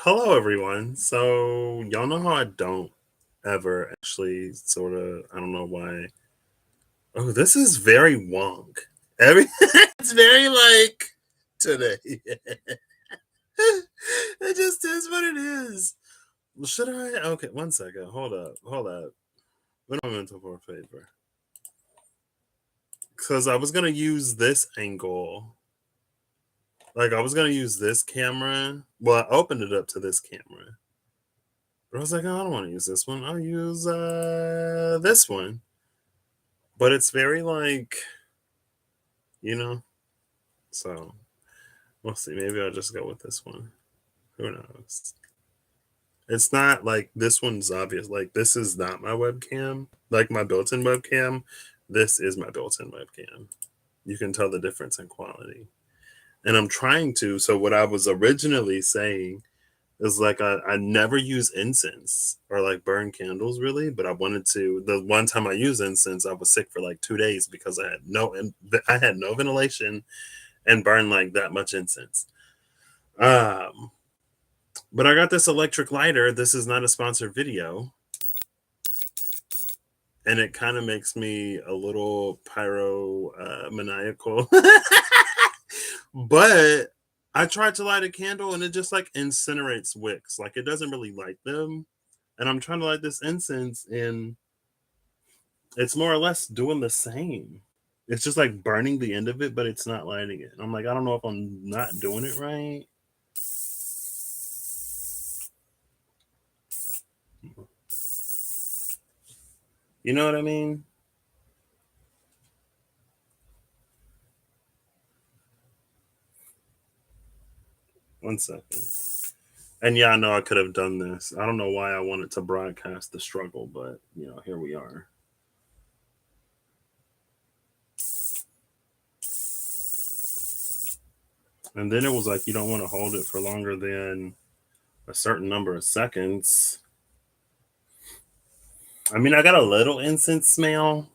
Hello, everyone. So, y'all know how I don't ever actually sort of, I don't know why. Oh, this is very wonk. Every it's very like today. It just is what it is. Well, should I? Okay, one second. Hold up. Hold up. What am I meant to for a favor? Because I was gonna use this angle. Like I was gonna use this camera. Well, I opened it up to this camera. But I was like, oh, I don't want to use this one. I'll use this one. But it's very like, you know, so we'll see. Maybe I'll just go with this one. Who knows? It's not like this one's obvious. Like this is not my webcam, like my built-in webcam. This is my built-in webcam. You can tell the difference in quality. And I'm trying to. So what I was originally saying is like I never use incense or like burn candles really, but I wanted to. The one time I used incense, I was sick for like 2 days because I had no ventilation and burned like that much incense. Um, but I got this electric lighter. This is not a sponsored video, and it kind of makes me a little pyro maniacal. But I tried to light a candle and it just like incinerates wicks. Like it doesn't really light them. And I'm trying to light this incense and it's more or less doing the same. It's just like burning the end of it, but it's not lighting it. And I'm like, I don't know if I'm not doing it right. You know what I mean? One second. And yeah, I know I could have done this. I don't know why I wanted to broadcast the struggle, but here we are. And then it was like you don't want to hold it for longer than a certain number of seconds. I mean, I got a little incense smell.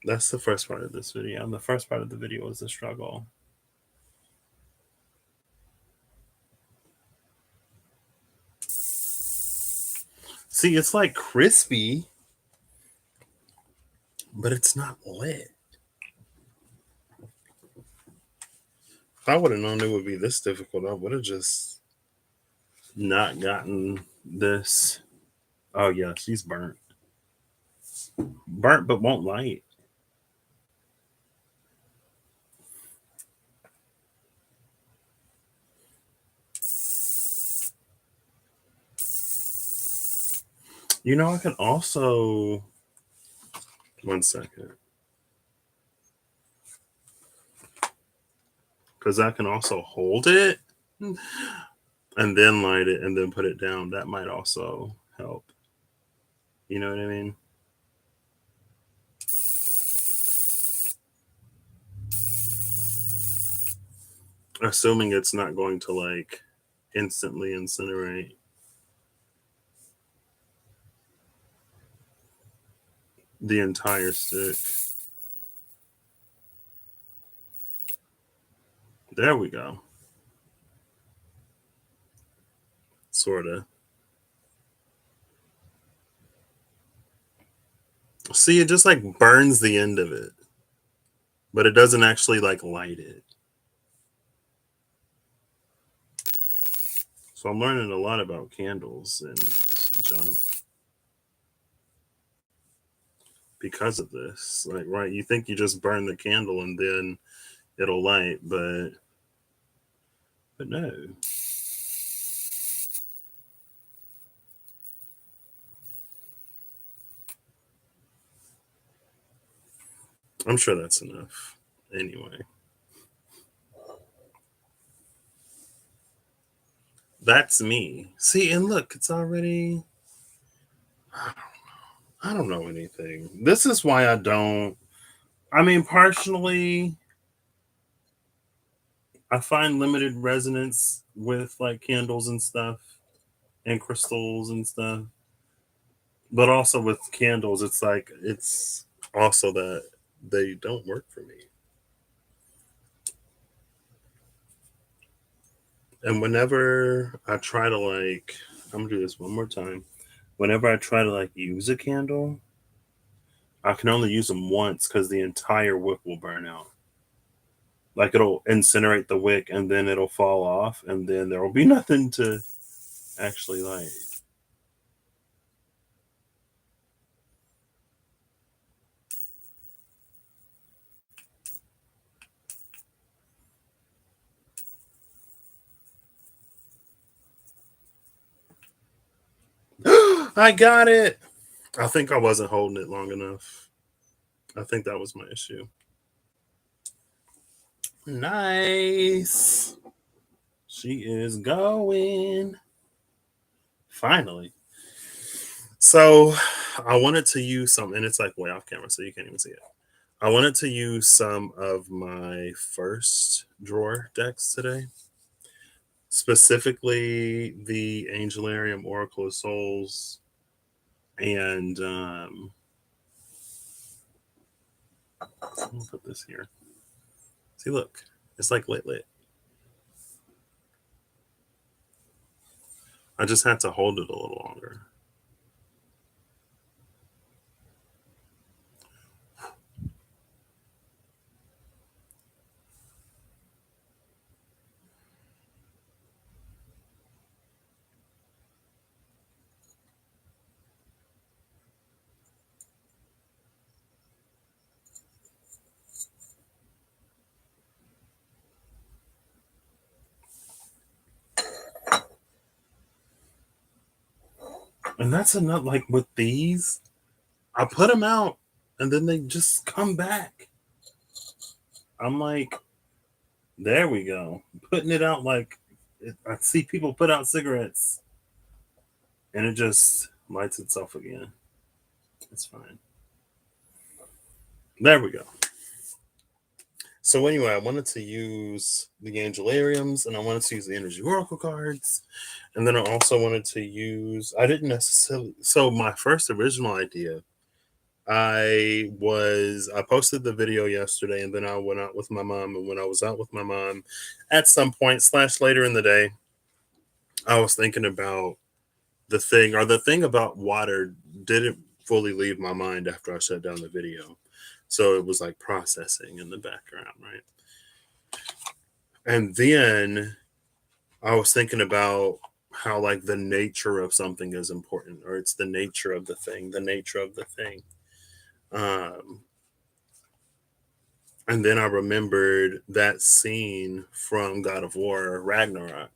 That's the first part of this video. The first part of the video is the struggle. See, it's like crispy, but it's not lit. If I would have known it would be this difficult, I would have just not gotten this. Oh, yeah, she's burnt. Burnt, but won't light. I can also. One second. Because I can also hold it and then light it and then put it down. That might also help. You know what I mean? Assuming it's not going to like instantly incinerate. The entire stick. There we go. Sorta. See, it just like burns the end of it, but it doesn't actually like light it. So I'm learning a lot about candles and junk because of this. Like, right, you think you just burn the candle and then it'll light, but no. I'm sure that's enough. Anyway. That's me. See, and look, it's already. I don't know anything. This is why I don't. I mean, partially, I find limited resonance with like candles and stuff and crystals and stuff. But also with candles, it's like, it's also that they don't work for me. And whenever I try to like, I'm gonna do this one more time. Whenever I try to like use a candle, I can only use them once because the entire wick will burn out. Like it'll incinerate the wick and then it'll fall off, and then there will be nothing to actually light. I got it. I think I wasn't holding it long enough. I think that was my issue. Nice. She is going. Finally. So I wanted to use some, and it's like way off camera, so you can't even see it. I wanted to use some of my first drawer decks today, specifically the Angelarium Oracle of Souls, and I'm gonna put this here. See, look, it's like lit. I just had to hold it a little longer. And that's enough. Like with these, I put them out, and then they just come back. I'm like, there we go, putting it out like I see people put out cigarettes, and it just lights itself again. It's fine. There we go. So anyway, I wanted to use the Angelariums, and I wanted to use the Energy Oracle cards, and then I also wanted to use. I didn't necessarily. So my first original idea, I posted the video yesterday, and then I went out with my mom. And when I was out with my mom, at some point slash later in the day, I was thinking about the thing about water didn't fully leave my mind after I shut down the video. So it was like processing in the background, right? And then I was thinking about how like the nature of something is important, or it's the nature of the thing, the nature of the thing. Um, and then I remembered that scene from God of War Ragnarok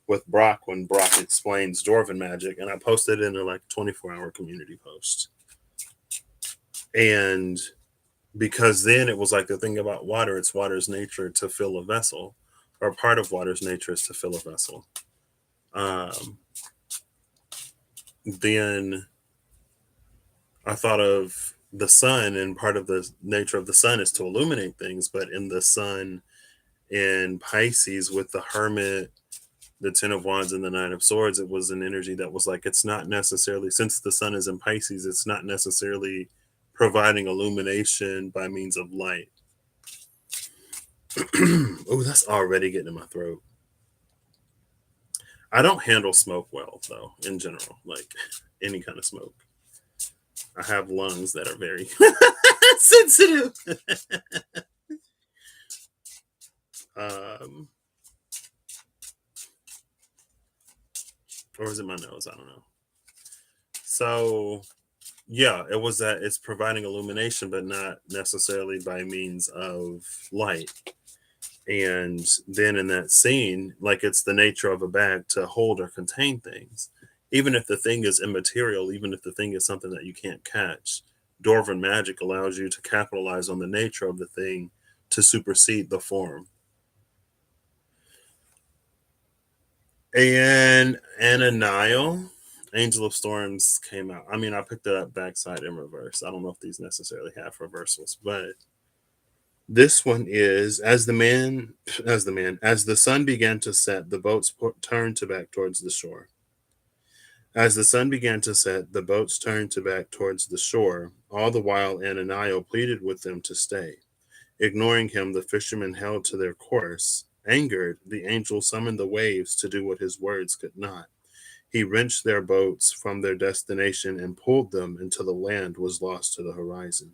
with Brock when Brock explains dwarven magic, and I posted it in a like 24-hour community post. And because then it was like the thing about water, it's water's nature to fill a vessel, or part of water's nature is to fill a vessel. Um, then I thought of the sun, and part of the nature of the sun is to illuminate things, but in the sun in Pisces with the Hermit, the Ten of Wands, and the Nine of Swords, it was an energy that was like, it's not necessarily, since the sun is in Pisces, it's not necessarily providing illumination by means of light. Oh, that's already getting in my throat. I don't handle smoke well, though, in general, like any kind of smoke. I have lungs that are very sensitive. um, or is it my nose? I don't know. So, yeah, it was that it's providing illumination, but not necessarily by means of light. And then in that scene, like it's the nature of a bag to hold or contain things. Even if the thing is immaterial, even if the thing is something that you can't catch, Dwarven magic allows you to capitalize on the nature of the thing to supersede the form. And Ananile, Angel of Storms came out. I mean, I picked it up backside in reverse. I don't know if these necessarily have reversals, but this one is as the sun began to set, the boats turned to back towards the shore. As the sun began to set, the boats turned to back towards the shore. All the while, Ananio pleaded with them to stay. Ignoring him, the fishermen held to their course, Angered, the angel summoned the waves to do what his words could not. He wrenched their boats from their destination and pulled them until the land was lost to the horizon.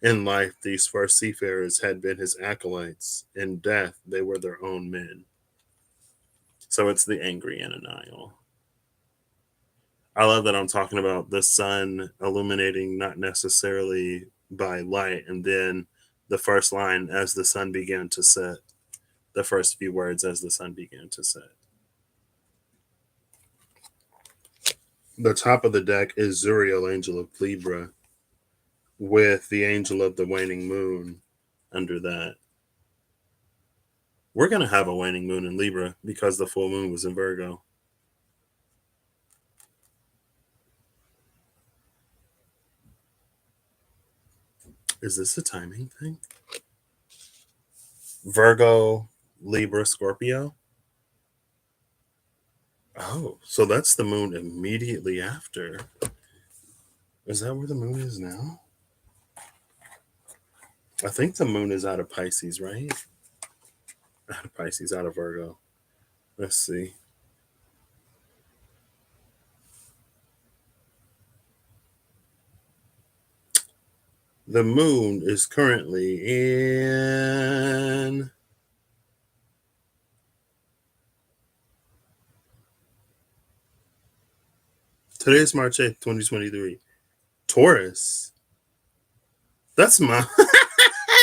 In life, these first seafarers had been his acolytes. In death, they were their own men. So it's the angry Ananiel. I love that I'm talking about the sun illuminating not necessarily by light, and then the first line as the sun began to set, the first few words as the sun began to set. The top of the deck is Zuriel, angel of Libra, with the angel of the waning moon under that. We're going to have a waning moon in Libra because the full moon was in Virgo. Is this a timing thing? Virgo, Libra, Scorpio? Oh, so that's the moon immediately after. Is that where the moon is now? I think the moon is out of Pisces, right? Out of Pisces, out of Virgo. Let's see. The moon is currently in. Today is March 8th, 2023. Taurus. That's my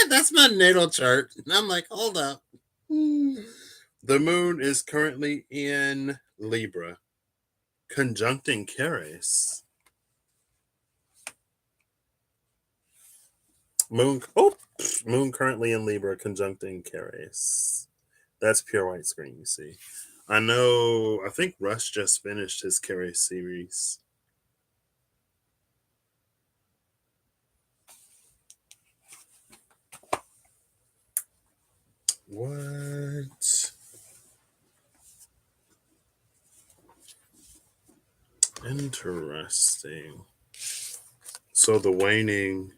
that's my natal chart. And I'm like, hold up. The moon is currently in Libra, conjuncting Ceres. Moon currently in Libra, conjuncting Ceres. That's pure white screen, you see. I think Rush just finished his Ceres series. What? Interesting. So the waning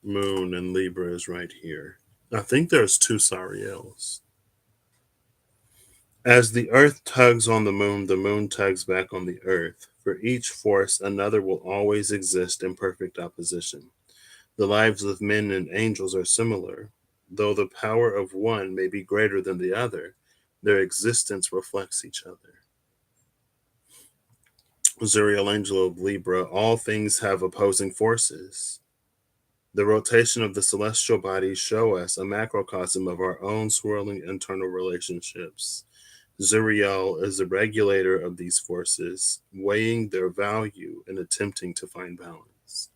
moon in Libra is right here. I think there's two Sariels. As the earth tugs on the moon tugs back on the earth. For each force, another will always exist in perfect opposition. The lives of men and angels are similar. Though the power of one may be greater than the other, their existence reflects each other. Zuriel, angel of Libra, all things have opposing forces. The rotation of the celestial bodies show us a macrocosm of our own swirling internal relationships. Zuriel is the regulator of these forces, weighing their value and attempting to find balance.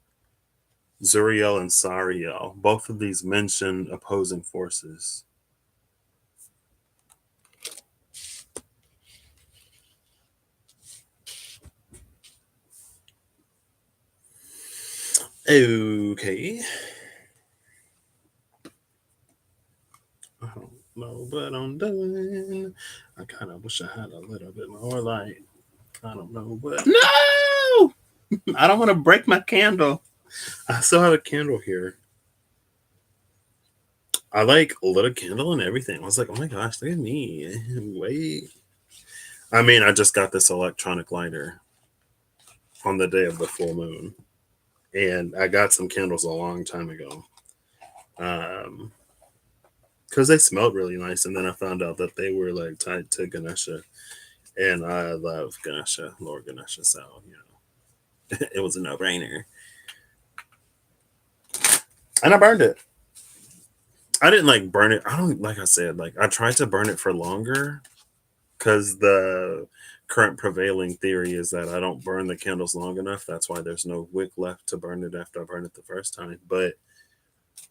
Zuriel and Sariel, both of these mention opposing forces. Okay. I don't know what I'm doing. I kind of wish I had a little bit more light. I don't know what. No! I don't want to break my candle. I still have a candle here. I like lit a candle and everything. I was like, oh my gosh, look at me. Wait. I mean, I just got this electronic lighter on the day of the full moon. And I got some candles a long time ago. Because they smelled really nice. And then I found out that they were like tied to Ganesha. And I love Ganesha, Lord Ganesha. So, it was a no brainer. And I burned it. I didn't like burn it. I don't, like I said, like I tried to burn it for longer because the current prevailing theory is that I don't burn the candles long enough. That's why there's no wick left to burn it after I burn it the first time. But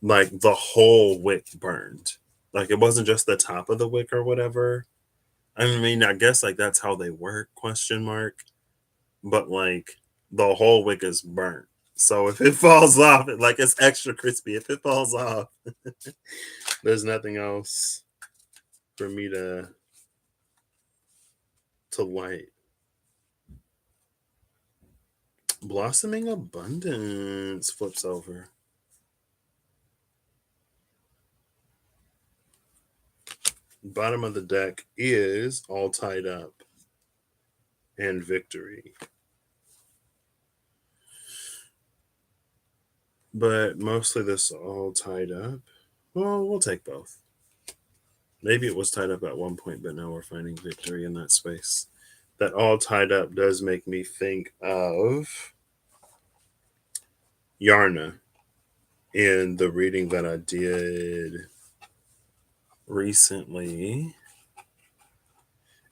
like the whole wick burned. Like it wasn't just the top of the wick or whatever. I mean, I guess like that's how they work, question mark. But like the whole wick is burnt. So if it falls off, like it's extra crispy. If it falls off, there's nothing else for me to light. Blossoming abundance flips over. Bottom of the deck is all tied up and victory. But mostly this all tied up. Well, we'll take both. Maybe it was tied up at one point, but now we're finding victory in that space. That all tied up does make me think of Yarna in the reading that I did recently.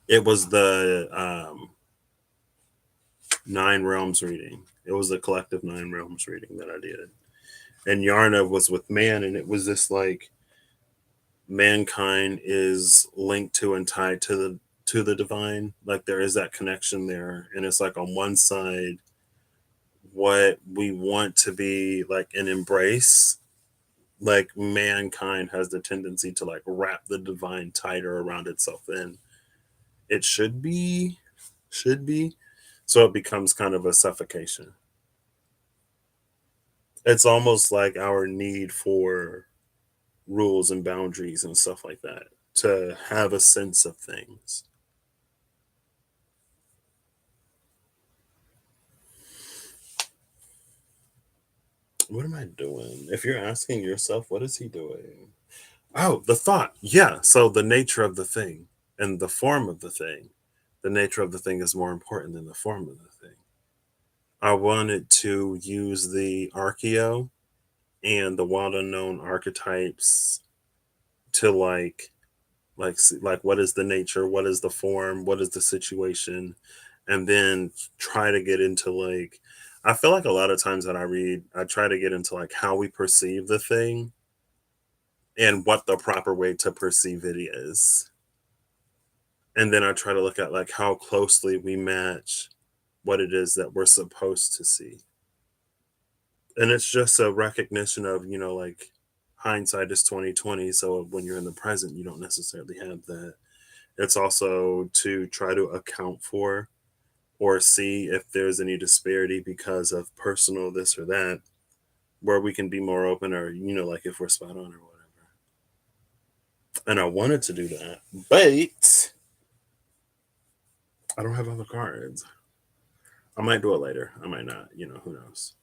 It was the Nine Realms reading. It was the collective Nine Realms reading that I did. And Yarna was with man, and it was this like mankind is linked to and tied to the divine. Like there is that connection there. And it's like on one side, what we want to be like an embrace, like mankind has the tendency to like wrap the divine tighter around itself than it should be, so it becomes kind of a suffocation. It's almost like our need for rules and boundaries and stuff like that to have a sense of things. What am I doing? If you're asking yourself, what is he doing? Oh, the thought. Yeah. So the nature of the thing and the form of the thing. The nature of the thing is more important than the form of the thing. I wanted to use the archeo and the wild unknown archetypes to like what is the nature, what is the form, what is the situation, and then try to get into like I feel like a lot of times that I read, I try to get into like how we perceive the thing and what the proper way to perceive it is. And then I try to look at like how closely we match what it is that we're supposed to see. And it's just a recognition of, like hindsight is 2020. So when you're in the present, you don't necessarily have that. It's also to try to account for or see if there's any disparity because of personal this or that, where we can be more open or, like if we're spot on or whatever. And I wanted to do that, but I don't have other cards. I might do it later. I might not, who knows.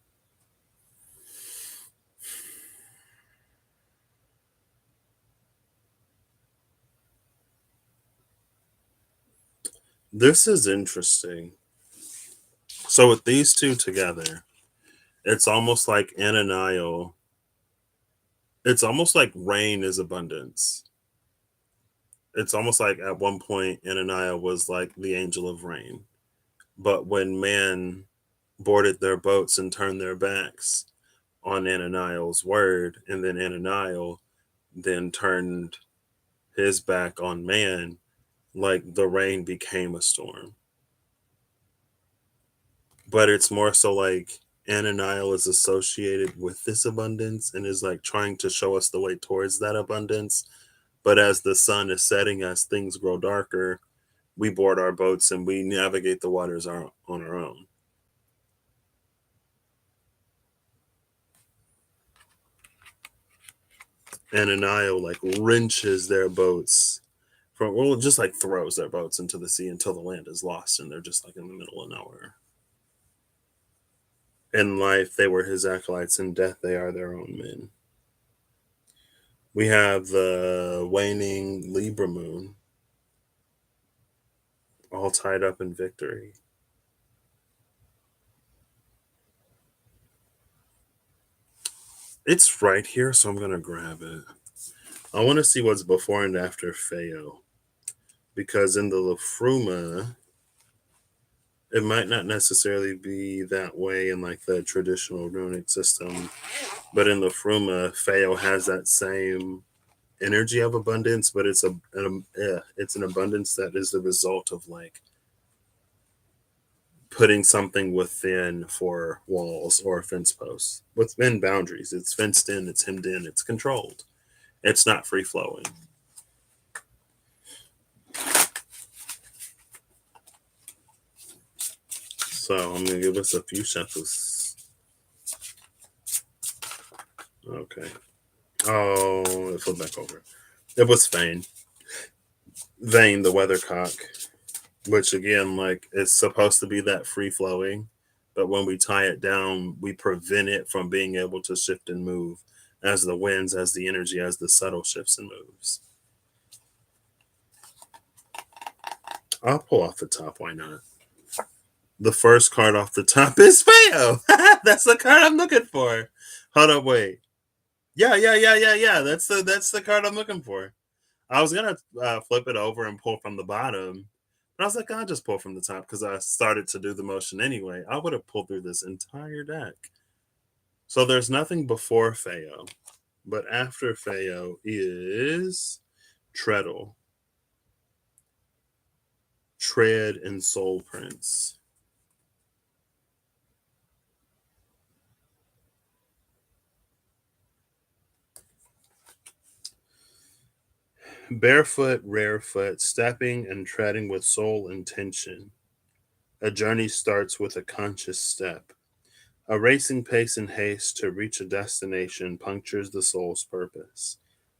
This is interesting. So with these two together, it's almost like Ananiel. It's almost like rain is abundance. It's almost like at one point Ananiel was like the angel of rain. But when man boarded their boats and turned their backs on Ananiel's word, and then Ananiel then turned his back on man, like the rain became a storm. But it's more so like Ananiel is associated with this abundance and is like trying to show us the way towards that abundance. But as the sun is setting, as things grow darker, we board our boats and we navigate the waters on our own. Ananiel like wrenches their boats from, well, just like throws their boats into the sea until the land is lost and they're just like in the middle of nowhere. In life, they were his acolytes. In death, they are their own men. We have the waning Libra moon, all tied up in victory. It's right here, so I'm going to grab it. I want to see what's before and after Feo. Because in the Lafruma, it might not necessarily be that way in like the traditional runic system. But in Lafruma, Feo has that same energy of abundance, but it's an abundance that is the result of like putting something within for walls or fence posts within boundaries. It's fenced in, it's hemmed in, it's controlled. It's not free flowing. So I'm gonna give us a few shuffles. Okay. Oh, it flipped back over. It was Fane. Vane, the weathercock, which again, like, is supposed to be that free flowing, but when we tie it down, we prevent it from being able to shift and move as the winds, as the energy, as the subtle shifts and moves. I'll pull off the top. Why not? The first card off the top is Feo. That's the card I'm looking for. Hold up, wait. Yeah. That's the card I'm looking for. I was gonna flip it over and pull from the bottom, but I was like, I'll just pull from the top because I started to do the motion anyway. I would have pulled through this entire deck. So there's nothing before Feo, but after Feo is Treadle, Tread, and Soul Prince. Barefoot, rarefoot, stepping and treading with soul intention. A journey starts with a conscious step. A racing pace and haste to reach a destination punctures the soul's purpose.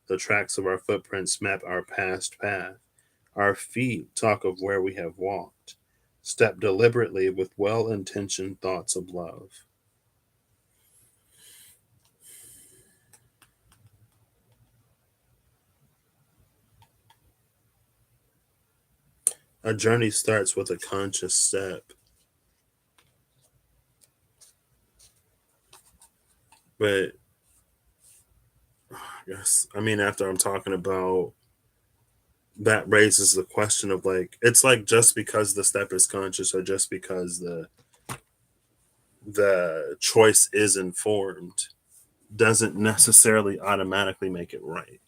The tracks of our footprints map our past path. Our feet talk of where we have walked. Step deliberately with well intentioned thoughts of love. A journey starts with a conscious step. But yes, I mean, after I'm talking about that raises the question of like, it's like just because the step is conscious or just because the choice is informed doesn't necessarily automatically make it right,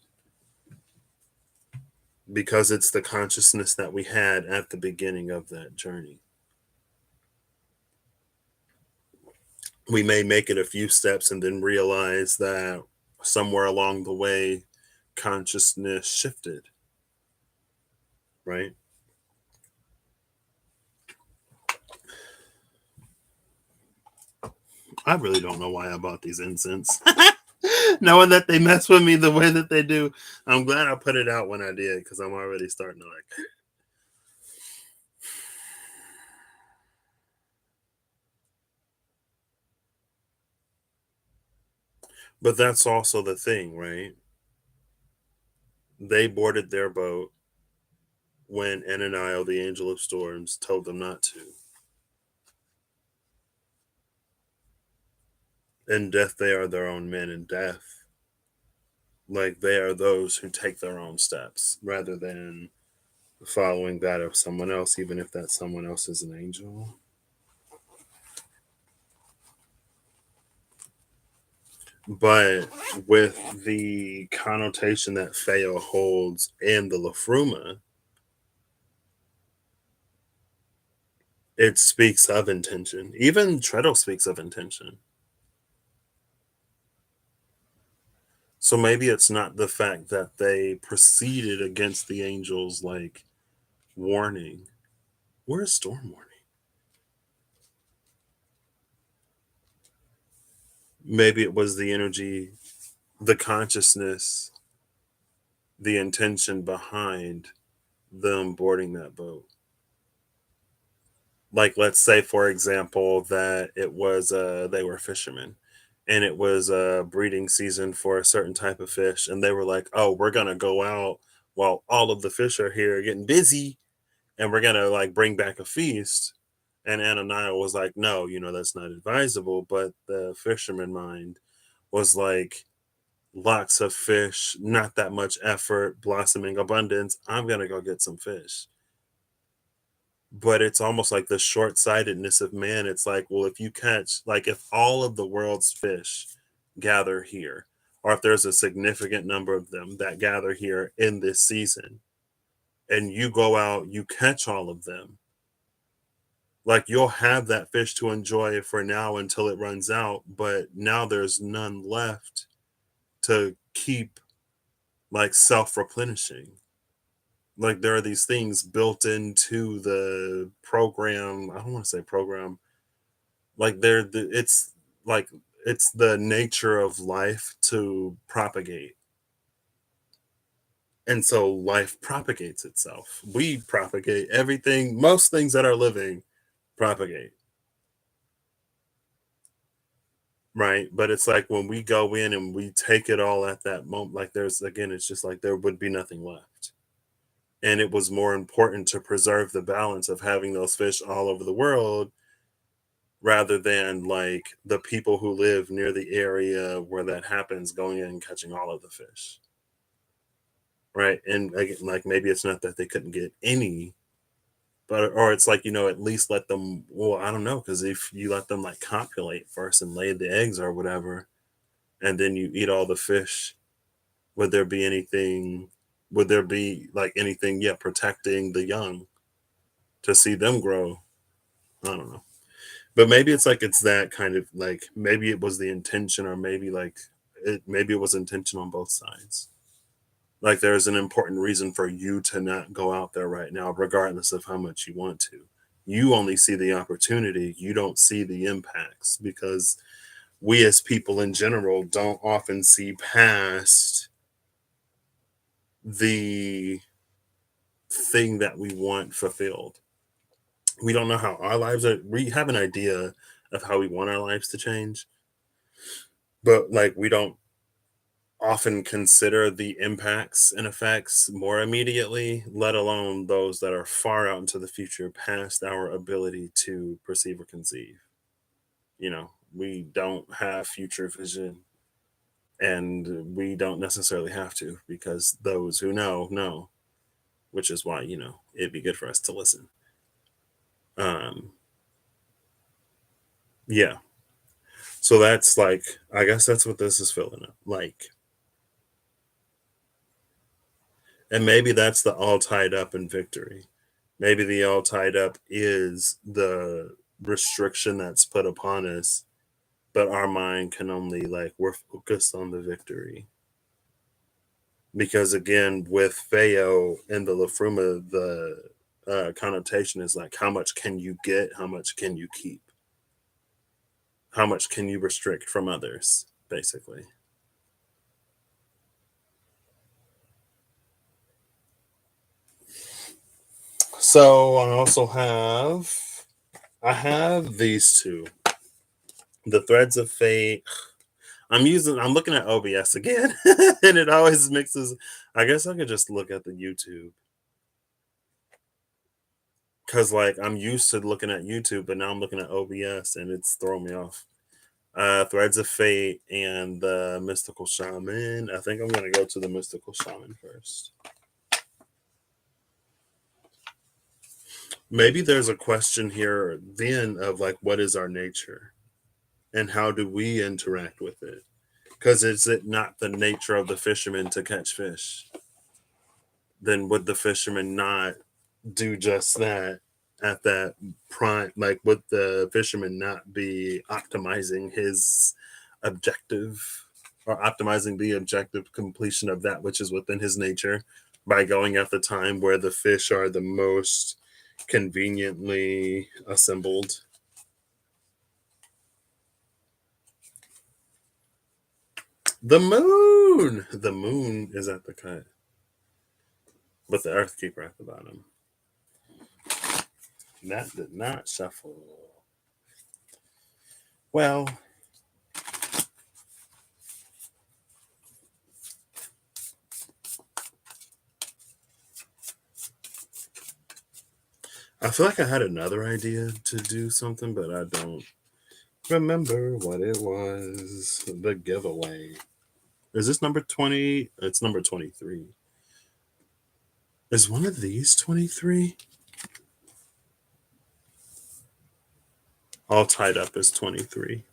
because it's the consciousness that we had at the beginning of that journey. We may make it a few steps and then realize that somewhere along the way consciousness shifted, right? I really don't know why I bought these incense. Knowing that they mess with me the way that they do, I'm glad I put it out when I did because I'm already starting to like. But that's also the thing, right? They boarded their boat when Ananiel, the angel of storms, told them not to. In death, they are their own men. In death, like they are those who take their own steps rather than following that of someone else, even if that someone else is an angel. But with the connotation that Feo holds in the Lafruma, it speaks of intention. Even Treadle speaks of intention. So maybe it's not the fact that they proceeded against the angels like warning. Where's storm warning? Maybe it was the energy, the consciousness, the intention behind them boarding that boat. Like, let's say, for example, that it was they were fishermen and it was a breeding season for a certain type of fish, and they were like, oh, we're gonna go out while all of the fish are here getting busy, and we're gonna like bring back a feast. And Ananias was like, no, that's not advisable. But the fisherman mind was like, lots of fish, not that much effort, blossoming abundance. I'm gonna go get some fish. But it's almost like the short-sightedness of man. It's like, well, if you catch, like, if all of the world's fish gather here, or if there's a significant number of them that gather here in this season, and you go out, you catch all of them, like, you'll have that fish to enjoy for now until it runs out, but now there's none left to keep, like, self-replenishing. Like, there are these things built into the program. I don't want to say program. Like, it's like it's the nature of life to propagate. And so life propagates itself. We propagate everything, most things that are living propagate, right? But it's like when we go in and we take it all at that moment, like there's again, it's just like there would be nothing left. And it was more important to preserve the balance of having those fish all over the world rather than like the people who live near the area where that happens going in and catching all of the fish. Right. And like maybe it's not that they couldn't get any, but or it's like, at least let them, well, I don't know, because if you let them like copulate first and lay the eggs or whatever, and then you eat all the fish, would there be anything, would there be like anything, yeah, protecting the young to see them grow? I don't know. But maybe it's like it's that kind of like maybe it was the intention, or maybe like maybe it was intention on both sides. Like there's an important reason for you to not go out there right now, regardless of how much you want to. You only see the opportunity, you don't see the impacts because we as people in general don't often see past the thing that we want fulfilled. We don't know how our lives are, we have an idea of how we want our lives to change, but like we don't often consider the impacts and effects more immediately, let alone those that are far out into the future past our ability to perceive or conceive. We don't have future vision, and we don't necessarily have to because those who know, which is why, it'd be good for us to listen. Um, yeah. So that's like, I guess that's what this is filling up. Like, and maybe that's the all tied up in victory. Maybe the all tied up is the restriction that's put upon us, but our mind can only like we're focused on the victory. Because again, with Feo and the Lafruma, the connotation is like how much can you get, how much can you keep, how much can you restrict from others, basically. So I have these two, the Threads of Fate. I'm looking at OBS again, and it always mixes. I guess I could just look at the YouTube because, like, I'm used to looking at YouTube, but now I'm looking at OBS, and it's throwing me off. Threads of Fate and the Mystical Shaman. I think I'm gonna go to the Mystical Shaman first. Maybe there's a question here then of like, what is our nature, and how do we interact with it? Because is it not the nature of the fisherman to catch fish? Then would the fisherman not do just that at that prime? Like, would the fisherman not be optimizing his objective, or optimizing the objective completion of that which is within his nature by going at the time where the fish are the most conveniently assembled? The moon is at the cut with the earth keeper at the bottom. That did not shuffle well. I feel like I had another idea to do something, but I don't remember what it was. The giveaway. Is this number 20? It's number 23. Is one of these 23? All tied up is 23.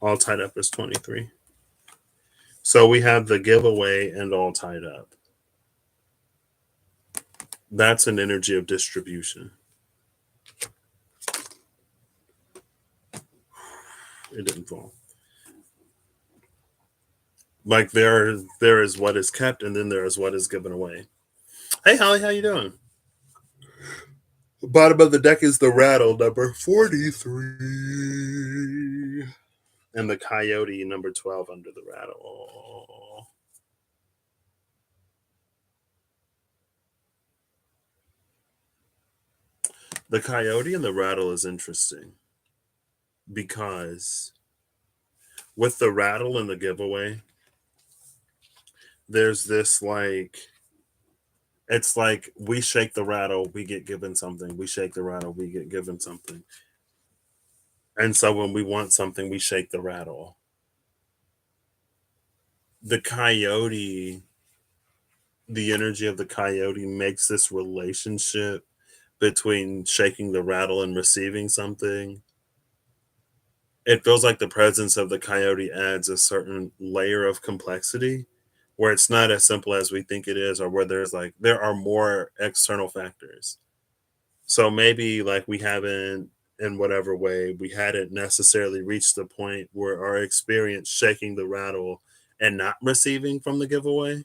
All tied up is 23. So we have the giveaway and all tied up. That's an energy of distribution. It didn't fall. Like there is what is kept, and then there is what is given away. Hey Holly, how you doing? The bottom of the deck is the rattle, number 43. And the coyote, number 12, under the rattle. The coyote and the rattle is interesting because with the rattle and the giveaway, there's this like it's like we shake the rattle, we get given something. We shake the rattle, we get given something. And so when we want something, we shake the rattle. The coyote, the energy of the coyote makes this relationship between shaking the rattle and receiving something. It feels like the presence of the coyote adds a certain layer of complexity where it's not as simple as we think it is, or where there are more external factors. So maybe like we haven't, in whatever way, we hadn't necessarily reached the point where our experience shaking the rattle and not receiving from the giveaway.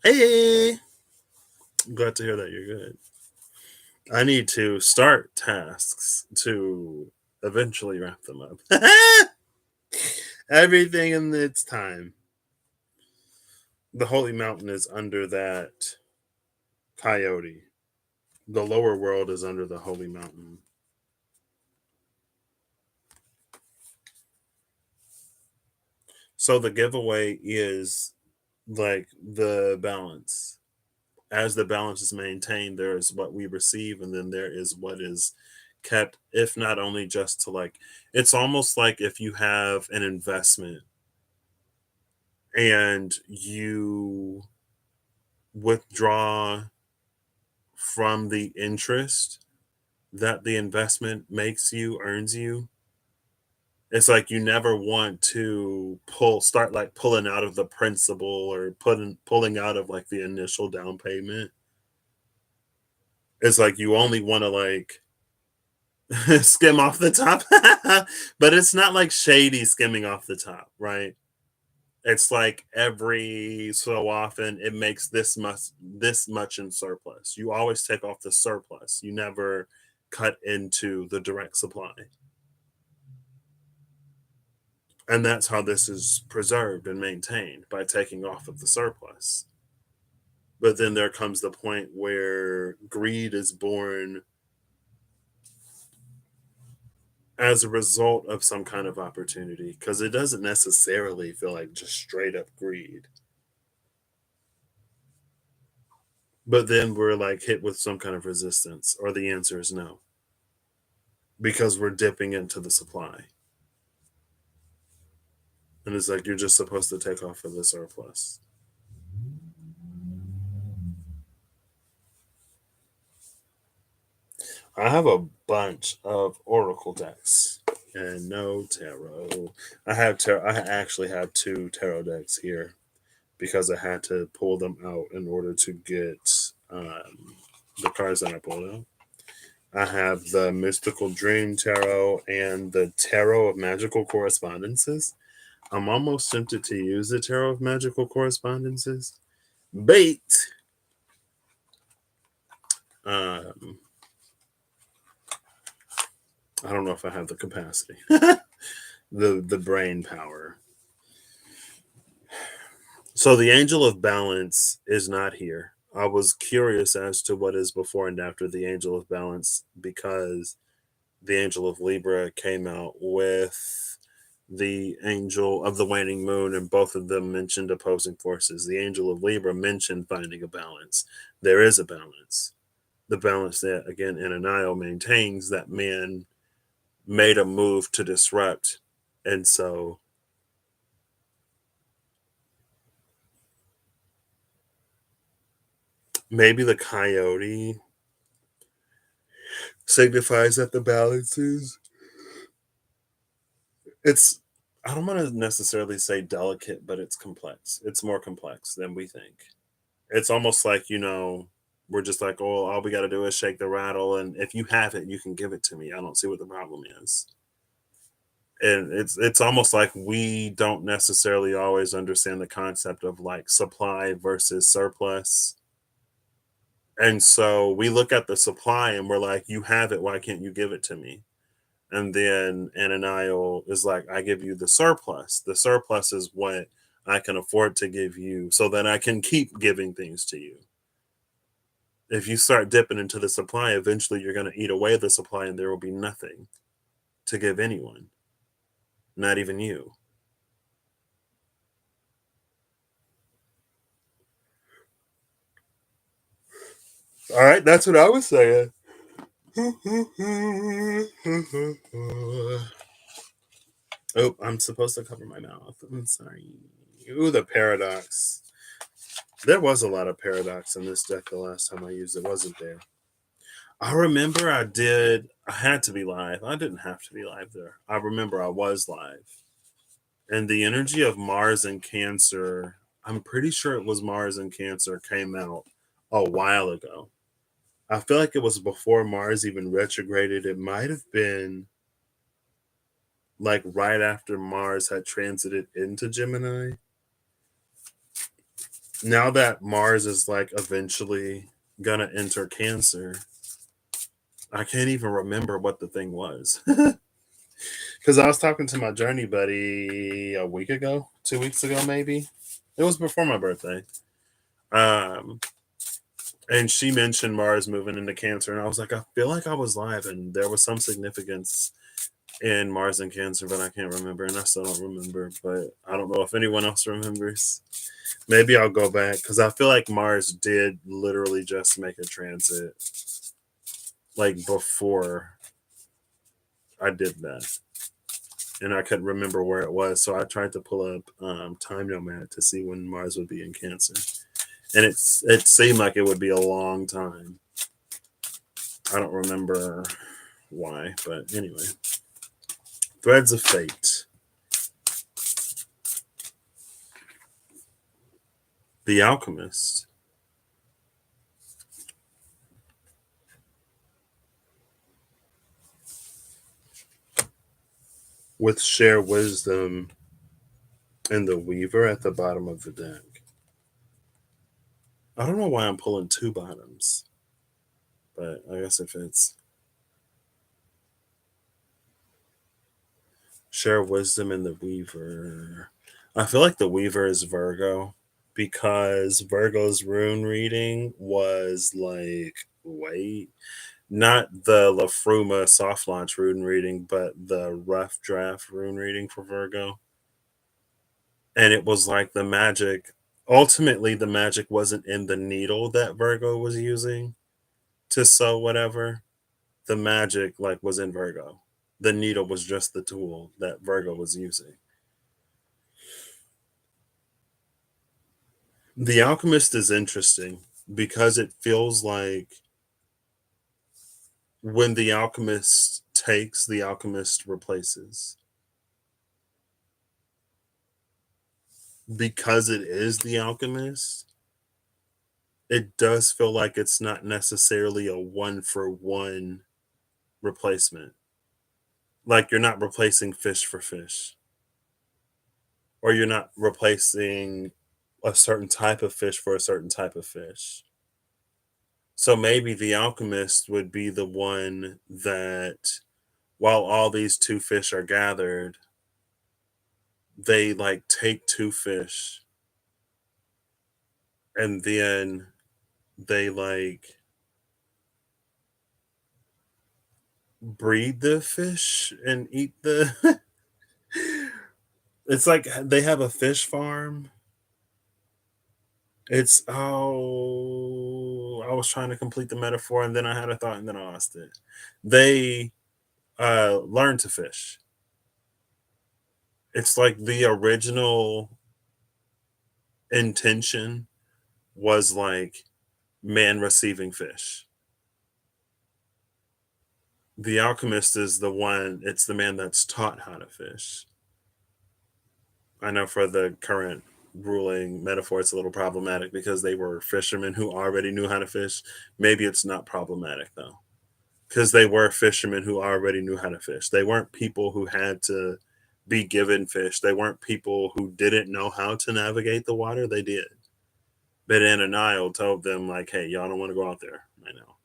Hey, glad to hear that you're good. I need to start tasks to eventually wrap them up. Everything in its time. The Holy Mountain is under that coyote. The lower world is under the Holy Mountain. So the giveaway is like the balance. As the balance is maintained, there is what we receive, and then there is what is kept, if not only just to like, it's almost like if you have an investment and you withdraw from the interest that the investment makes you, earns you. It's like you never want to start like pulling out of the principal or pulling out of like the initial down payment. It's like you only want to like skim off the top, but it's not like shady skimming off the top, right? It's like every so often it makes this much in surplus. You always take off the surplus. You never cut into the direct supply. And that's how this is preserved and maintained, by taking off of the surplus. But then there comes the point where greed is born as a result of some kind of opportunity, because it doesn't necessarily feel like just straight up greed. But then we're like hit with some kind of resistance, or the answer is no, because we're dipping into the supply. And it's like you're just supposed to take off of the surplus. I have a bunch of oracle decks and no tarot. I actually have two tarot decks here because I had to pull them out in order to get the cards that I pulled out. I have the Mystical Dream Tarot and the Tarot of Magical Correspondences. I'm almost tempted to use the Tarot of Magical Correspondences. Bait. Um, I don't know if I have the capacity, the brain power. So the Angel of Balance is not here. I was curious as to what is before and after the Angel of Balance, because the Angel of Libra came out with the Angel of the Waning Moon, and both of them mentioned opposing forces. The Angel of Libra mentioned finding a balance. There is a balance. The balance that, again, Ananiel maintains, that man made a move to disrupt. And so maybe the coyote signifies that the balance is, it's, I don't want to necessarily say delicate, but it's complex. It's more complex than we think. It's almost like, we're just like, oh, all we got to do is shake the rattle. And if you have it, you can give it to me. I don't see what the problem is. And it's almost like we don't necessarily always understand the concept of like supply versus surplus. And so we look at the supply and we're like, you have it, why can't you give it to me? And then Ananiel is like, I give you the surplus. The surplus is what I can afford to give you so that I can keep giving things to you. If you start dipping into the supply, eventually you're going to eat away the supply and there will be nothing to give anyone, not even you. All right, that's what I was saying. Oh, I'm supposed to cover my mouth. I'm sorry. Ooh, the paradox. There was a lot of paradox in this deck the last time I used it, wasn't there? I remember I had to be live. I didn't have to be live there. I remember I was live. And the energy of Mars and Cancer, I'm pretty sure it was Mars and Cancer, came out a while ago. I feel like it was before Mars even retrograded. It might have been like right after Mars had transited into Gemini. Now that Mars is like eventually gonna enter Cancer, I can't even remember what the thing was. Because I was talking to my journey buddy a week ago, 2 weeks ago, maybe. It was before my birthday. Um, and she mentioned Mars moving into Cancer, and I was like, I feel like I was live, and there was some significance in Mars and Cancer, but I can't remember, and I still don't remember. But I don't know if anyone else remembers. Maybe I'll go back because I feel like Mars did literally just make a transit, like before I did that, and I couldn't remember where it was. So I tried to pull up Time Nomad to see when Mars would be in Cancer, and it seemed like it would be a long time. I don't remember why, but anyway. Threads of Fate. The Alchemist. With Share Wisdom and the Weaver at the bottom of the deck. I don't know why I'm pulling two bottoms, but I guess it fits. Share Wisdom and the Weaver. I feel like the Weaver is Virgo because Virgo's rune reading was like, wait, not the La Fruma soft launch rune reading, but the rough draft rune reading for Virgo. And it was like the magic, ultimately, the magic wasn't in the needle that Virgo was using to sew whatever. The magic like was in Virgo. The needle was just the tool that Virgo was using. The Alchemist is interesting because it feels like when the Alchemist takes, the Alchemist replaces. Because it is the Alchemist, it does feel like it's not necessarily a one for one replacement. Like you're not replacing fish for fish, or you're not replacing a certain type of fish for a certain type of fish. So maybe the alchemist would be the one that, while all these two fish are gathered, they like take two fish and then they like breed the fish and eat the. It's like they have a fish farm. It's I was trying to complete the metaphor and then I had a thought and then I lost it. They learn to fish. It's like the original intention was like man receiving fish. The alchemist is the one, it's the man that's taught how to fish. I know for the current ruling metaphor, it's a little problematic because they were fishermen who already knew how to fish. Maybe it's not problematic though, because they were fishermen who already knew how to fish. They weren't people who had to be given fish. They weren't people who didn't know how to navigate the water. They did. But Ananiel told them, like, hey, y'all don't want to go out there right now.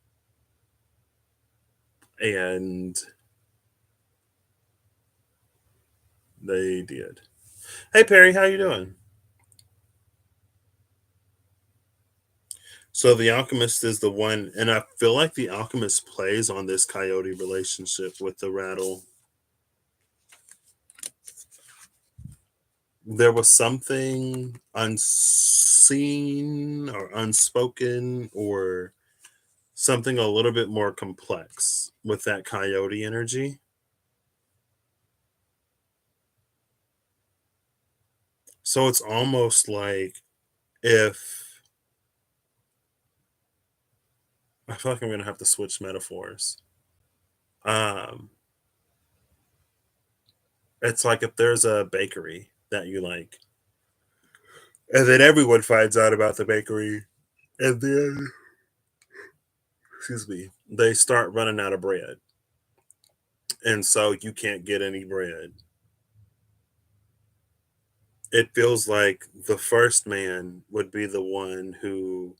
And they did. Hey Perry, how you doing? So the alchemist is the one, and I feel like the alchemist plays on this coyote relationship with the rattle. There was something unseen or unspoken or something a little bit more complex with that coyote energy. So it's almost like if I feel like I'm gonna have to switch metaphors. Um, it's like if there's a bakery that you like, and then everyone finds out about the bakery, and then excuse me, they start running out of bread, and so you can't get any bread. It feels like the first man would be the one who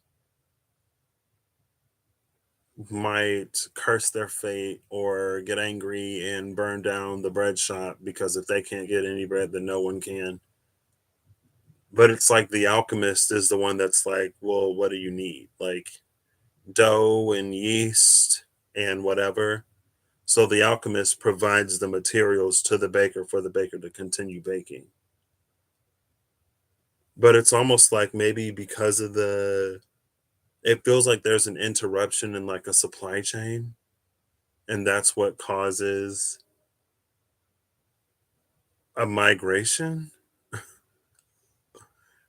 might curse their fate or get angry and burn down the bread shop because if they can't get any bread, then no one can. But it's like the alchemist is the one that's like, well, what do you need? Like dough and yeast and whatever. So the alchemist provides the materials to the baker for the baker to continue baking. But it's almost like maybe because of it feels like there's an interruption in like a supply chain, and that's what causes a migration.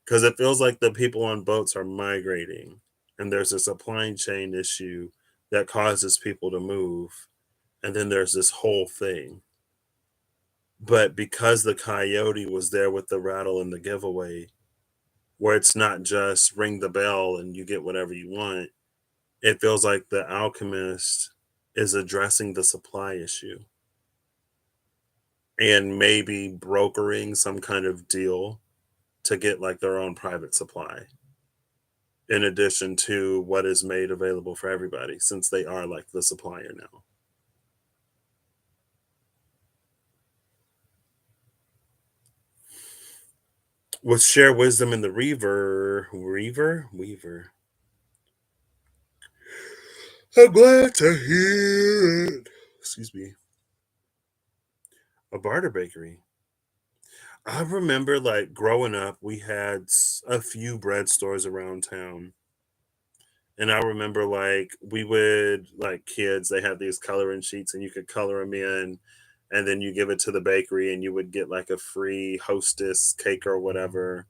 Because it feels like the people on boats are migrating, and there's a supply chain issue that causes people to move, and then there's this whole thing. But because the coyote was there with the rattle and the giveaway, where it's not just ring the bell and you get whatever you want, it feels like the alchemist is addressing the supply issue and maybe brokering some kind of deal to get like their own private supply in addition to what is made available for everybody since they are like the supplier now. With share wisdom in the Weaver. I'm glad to hear it. Excuse me. A barter bakery. I remember like growing up, we had a few bread stores around town. And I remember like we would like kids, they had these coloring sheets and you could color them in and then you give it to the bakery and you would get like a free hostess cake or whatever.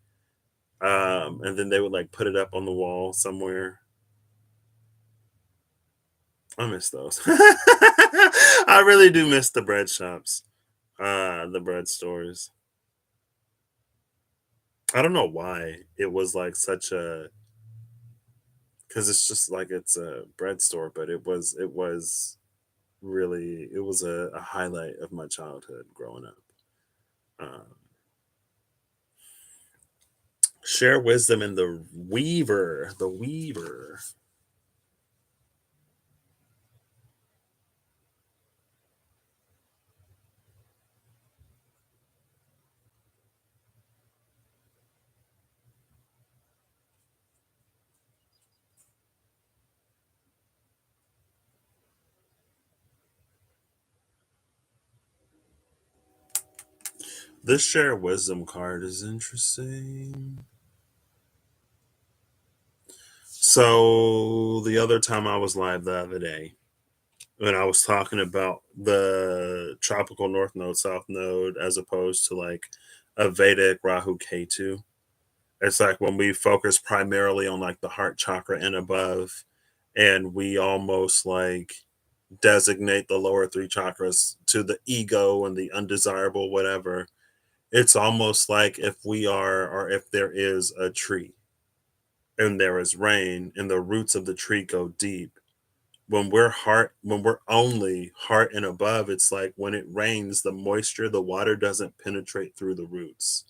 And then they would like put it up on the wall somewhere. I miss those. I really do miss the bread shops, the bread stores. I don't know why it was like such a because it's just like it's a bread store, but it was really it was a highlight of my childhood growing up. Um, share wisdom in the Weaver. This share wisdom card is interesting. So the other time I was live the other day, when I was talking about the tropical north node, south node, as opposed to like a Vedic Rahu Ketu. It's like when we focus primarily on like the heart chakra and above, and we almost like designate the lower three chakras to the ego and the undesirable, whatever. It's almost like if we are, or if there is a tree and there is rain and the roots of the tree go deep when we're only heart and above, it's like when it rains, the moisture, the water doesn't penetrate through the roots.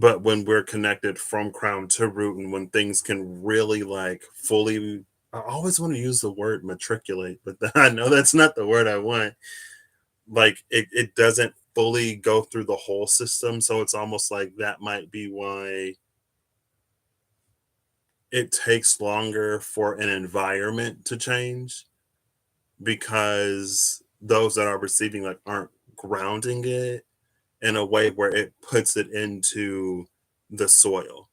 But when we're connected from crown to root, and when things can really like fully, I always want to use the word matriculate, but I know that's not the word I want. Like it doesn't fully go through the whole system. So it's almost like that might be why it takes longer for an environment to change, because those that are receiving like aren't grounding it in a way where it puts it into the soil.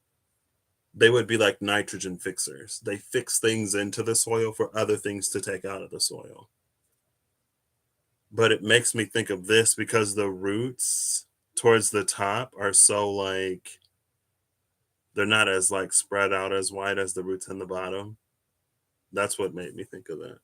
They would be like nitrogen fixers. They fix things into the soil for other things to take out of the soil. But it makes me think of this because the roots towards the top are so like they're not as like spread out as wide as the roots in the bottom. That's what made me think of that.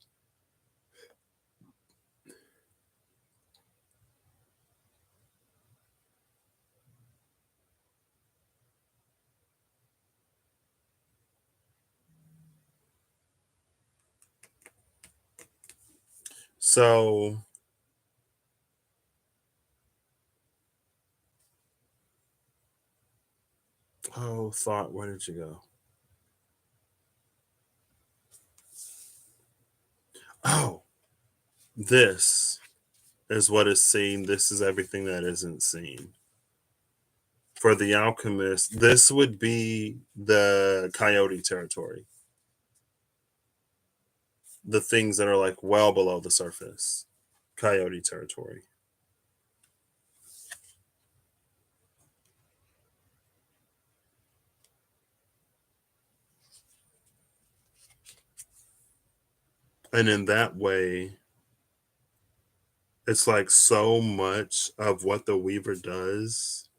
So, oh, thought, where did you go? Oh, this is what is seen. This is everything that isn't seen. For the alchemist, this would be the coyote territory, the things that are like well below the surface, coyote territory. And in that way, it's like so much of what the weaver does,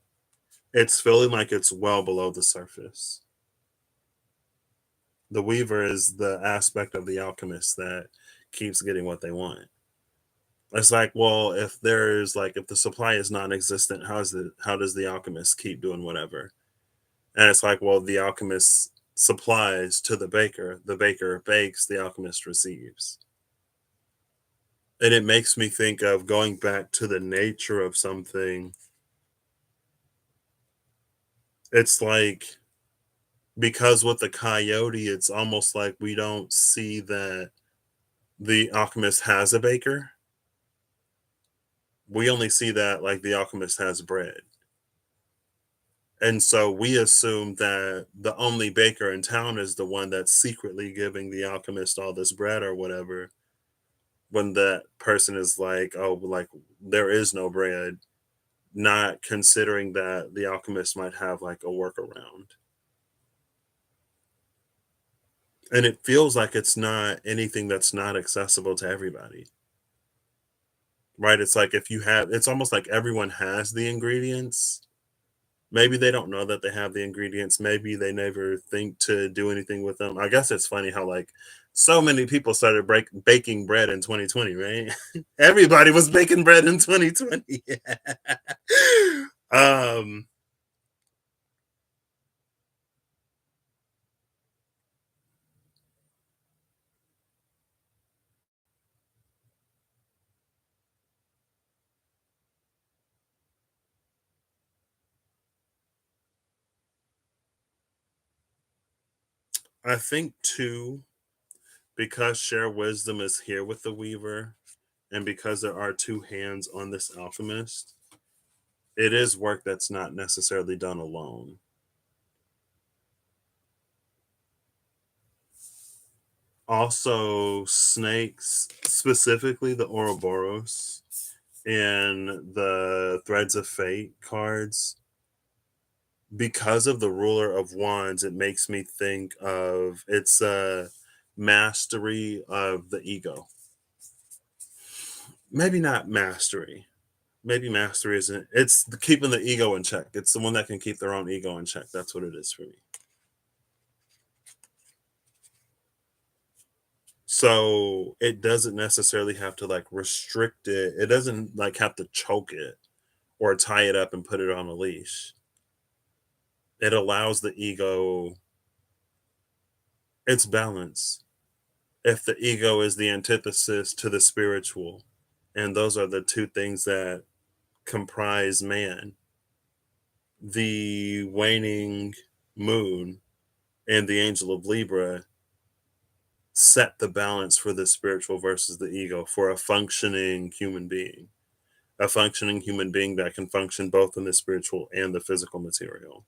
it's feeling like it's well below the surface. The weaver is the aspect of the alchemist that keeps getting what they want. It's like, well, if there's like if the supply is non-existent, how does the alchemist keep doing whatever? And it's like, well, the alchemist supplies to the baker bakes, the alchemist receives. And it makes me think of going back to the nature of something. It's like because with the coyote, it's almost like we don't see that the alchemist has a baker. We only see that like the alchemist has bread. And so we assume that the only baker in town is the one that's secretly giving the alchemist all this bread or whatever, when that person is like, oh, like there is no bread, not considering that the alchemist might have like a workaround. And it feels like it's not anything that's not accessible to everybody, right? It's like if you have, it's almost like everyone has the ingredients. Maybe they don't know that they have the ingredients. Maybe they never think to do anything with them. I guess it's funny how like so many people started baking bread in 2020, right? Everybody was baking bread in 2020. um, I think too, because share wisdom is here with the weaver, and because there are two hands on this alchemist, it is work that's not necessarily done alone. Also, snakes, specifically the Ouroboros and the Threads of Fate cards, because of the ruler of wands, it makes me think of it's a mastery of the ego. Maybe not mastery. Maybe mastery isn't. It's keeping the ego in check. It's the one that can keep their own ego in check. That's what it is for me. So it doesn't necessarily have to like restrict it. It doesn't like have to choke it or tie it up and put it on a leash. It allows the ego its balance. If the ego is the antithesis to the spiritual, and those are the two things that comprise man, the waning moon and the angel of Libra set the balance for the spiritual versus the ego for a functioning human being. A functioning human being that can function both in the spiritual and the physical material.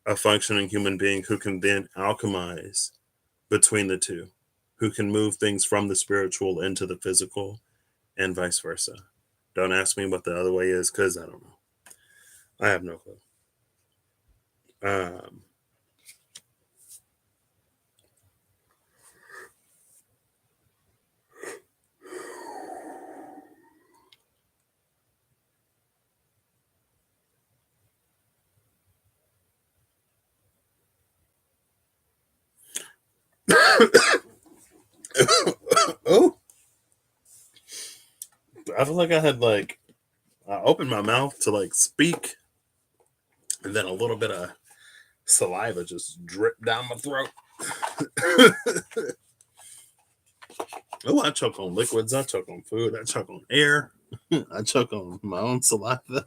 A functioning human being who can then alchemize between the two, who can move things from the spiritual into the physical and vice versa. Don't ask me what the other way is because I don't know. I have no clue. Um, oh, I feel like I opened my mouth to speak, and then a little bit of saliva just dripped down my throat. Oh, I choke on liquids. I choke on food. I choke on air. I choke on my own saliva.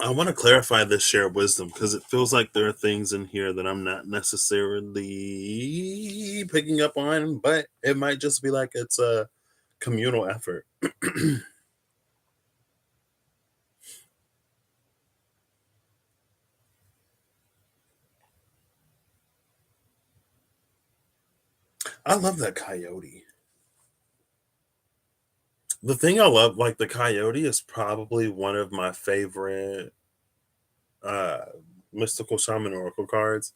I want to clarify this shared wisdom because it feels like there are things in here that I'm not necessarily picking up on, but it might just be like it's a communal effort. I love that coyote. The thing I love, like the coyote, is probably one of my favorite uh mystical shaman oracle cards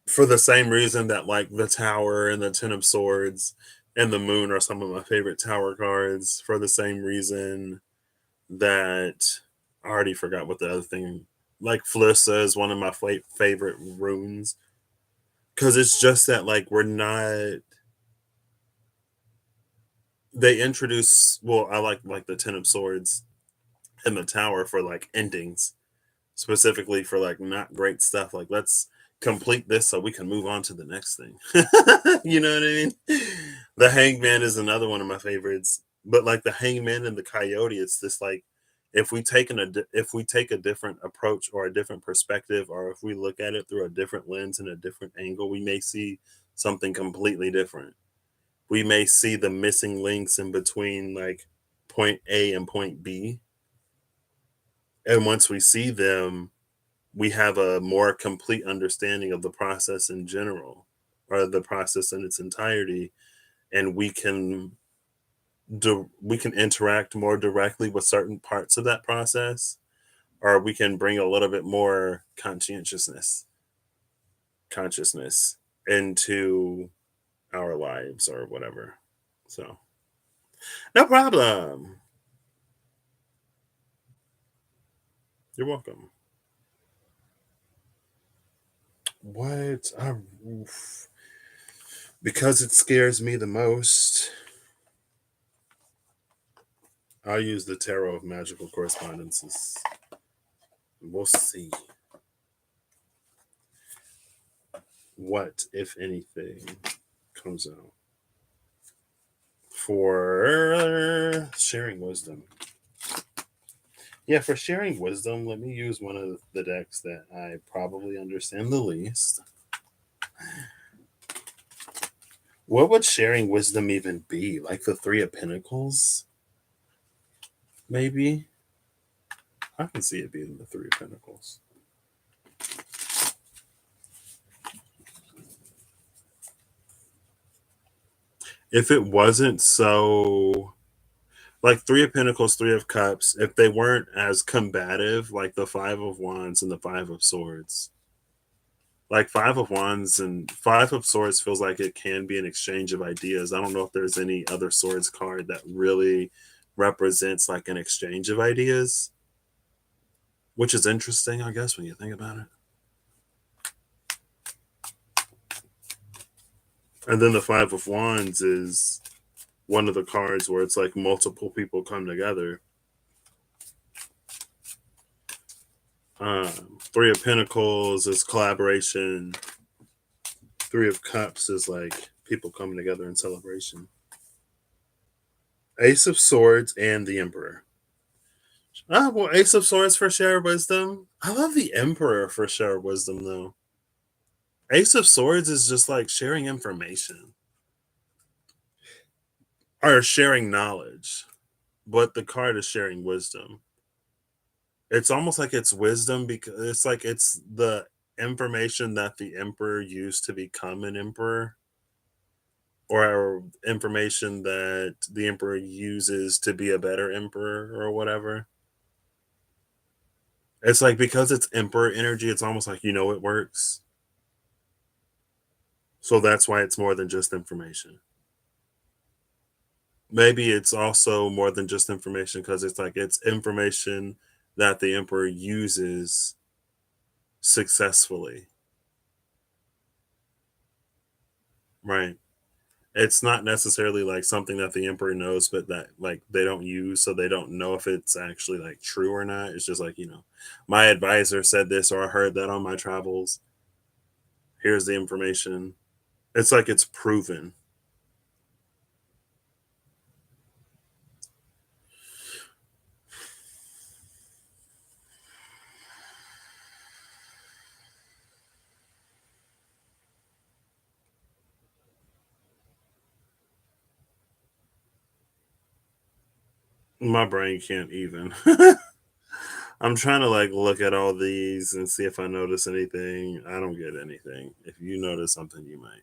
for the same reason that like the tower and the ten of swords and the moon are some of my favorite tower cards, for the same reason that I already forgot what the other thing, like Flissa is one of my favorite runes, because it's just that like we're not, they introduce, well, I like the ten of swords and the tower for like endings, specifically for like not great stuff. Like let's complete this so we can move on to the next thing. You know what I mean? The hangman is another one of my favorites. But like the hangman and the coyote, it's this like, if we take a different approach or a different perspective, or if we look at it through a different lens and a different angle, we may see something completely different. We may see the missing links in between like point A and point B. And once we see them, we have a more complete understanding of the process in general, or the process in its entirety, and we can interact more directly with certain parts of that process, or we can bring a little bit more consciousness into our lives or whatever. So no problem. You're welcome. What I, because it scares me the most, I'll use the tarot of magical correspondences. We'll see what, if anything, comes out for sharing wisdom. Yeah, for sharing wisdom, let me use one of the decks that I probably understand the least. What would sharing wisdom even be? Like the Three of Pentacles? Maybe? I can see it being the Three of Pentacles. If it wasn't so, like Three of Pentacles, Three of Cups, if they weren't as combative, like the Five of Wands and the Five of Swords. Like Five of Wands and Five of Swords feels like it can be an exchange of ideas. I don't know if there's any other swords card that really represents like an exchange of ideas, which is interesting, I guess, when you think about it. And then the Five of Wands is one of the cards where it's like multiple people come together. Three of Pentacles is collaboration. Three of Cups is like people coming together in celebration. Ace of Swords and the Emperor. Ah, well, Ace of Swords for share wisdom. I love the Emperor for share wisdom, though. Ace of Swords is just like sharing information or sharing knowledge, but the card is sharing wisdom. It's almost like it's wisdom because it's like it's the information that the emperor used to become an emperor, or information that the emperor uses to be a better emperor or whatever. It's like because it's emperor energy, it's almost like it works. So that's why it's more than just information. Maybe it's also more than just information because it's like it's information that the emperor uses successfully, right? It's not necessarily like something that the emperor knows, but that like they don't use, so they don't know if it's actually like true or not. It's just like, my advisor said this, or I heard that on my travels. Here's the information. It's like it's proven. My brain can't even. I'm trying to like look at all these and see if I notice anything. I don't get anything. If you notice something, you might.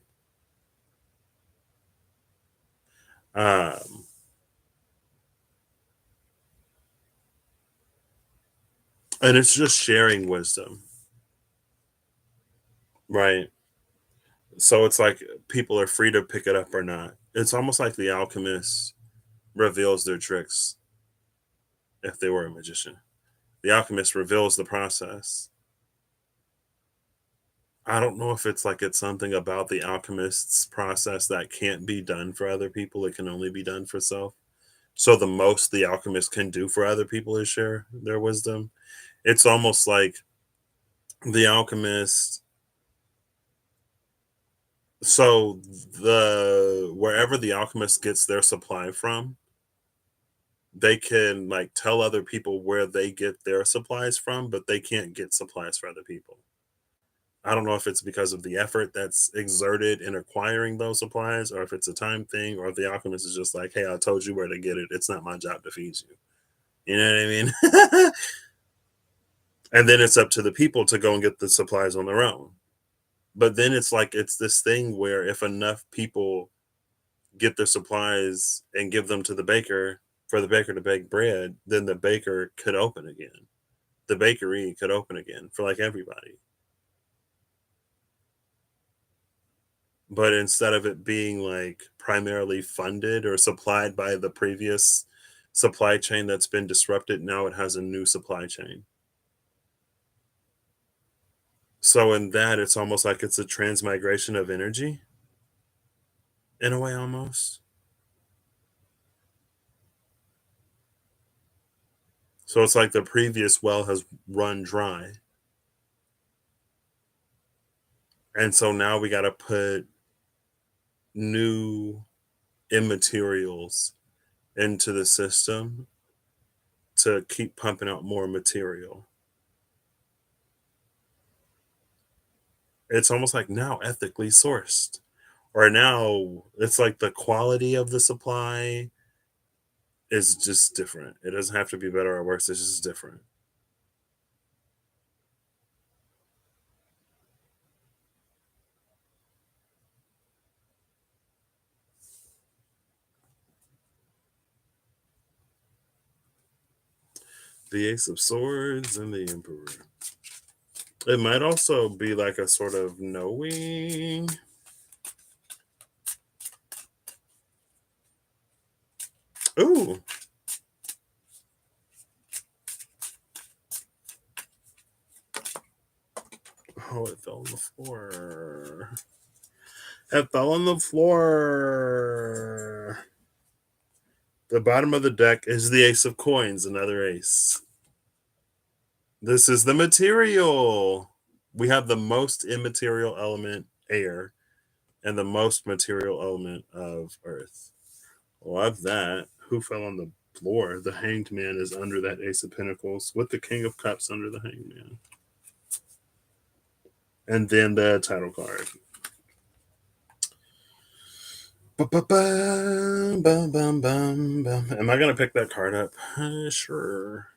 Um, and it's just sharing wisdom, right? So it's like people are free to pick it up or not. It's almost like the alchemist reveals their tricks if they were a magician. The alchemist reveals the process. I don't know if it's like it's something about the alchemist's process that can't be done for other people. It can only be done for self. So the most the alchemist can do for other people is share their wisdom. It's almost like the alchemist. So the wherever the alchemist gets their supply from, they can like tell other people where they get their supplies from, but they can't get supplies for other people. I don't know if it's because of the effort that's exerted in acquiring those supplies, or if it's a time thing, or if the alchemist is just like, hey, I told you where to get it. It's not my job to feed you. You know what I mean? And then it's up to the people to go and get the supplies on their own. But then it's like it's this thing where if enough people get their supplies and give them to the baker for the baker to bake bread, then the baker could open again. The bakery could open again for like everybody. But instead of it being like primarily funded or supplied by the previous supply chain that's been disrupted, now it has a new supply chain. So in that, it's almost like it's a transmigration of energy in a way, almost. So it's like the previous well has run dry. And so now we got to put new immaterials into the system to keep pumping out more material. It's almost like now ethically sourced. Or now it's like the quality of the supply is just different. It doesn't have to be better or worse, it's just different. The Ace of Swords and the Emperor. It might also be like a sort of knowing. Ooh. Oh, it fell on the floor. It fell on the floor. The bottom of the deck is the Ace of Coins, another ace. This is the material. We have the most immaterial element, air, and the most material element of earth. Love that. who fell on the floor. The Hanged Man is under that Ace of Pentacles with the King of Cups under the Hanged Man. And then the title card. Am I going to pick that card up? Sure.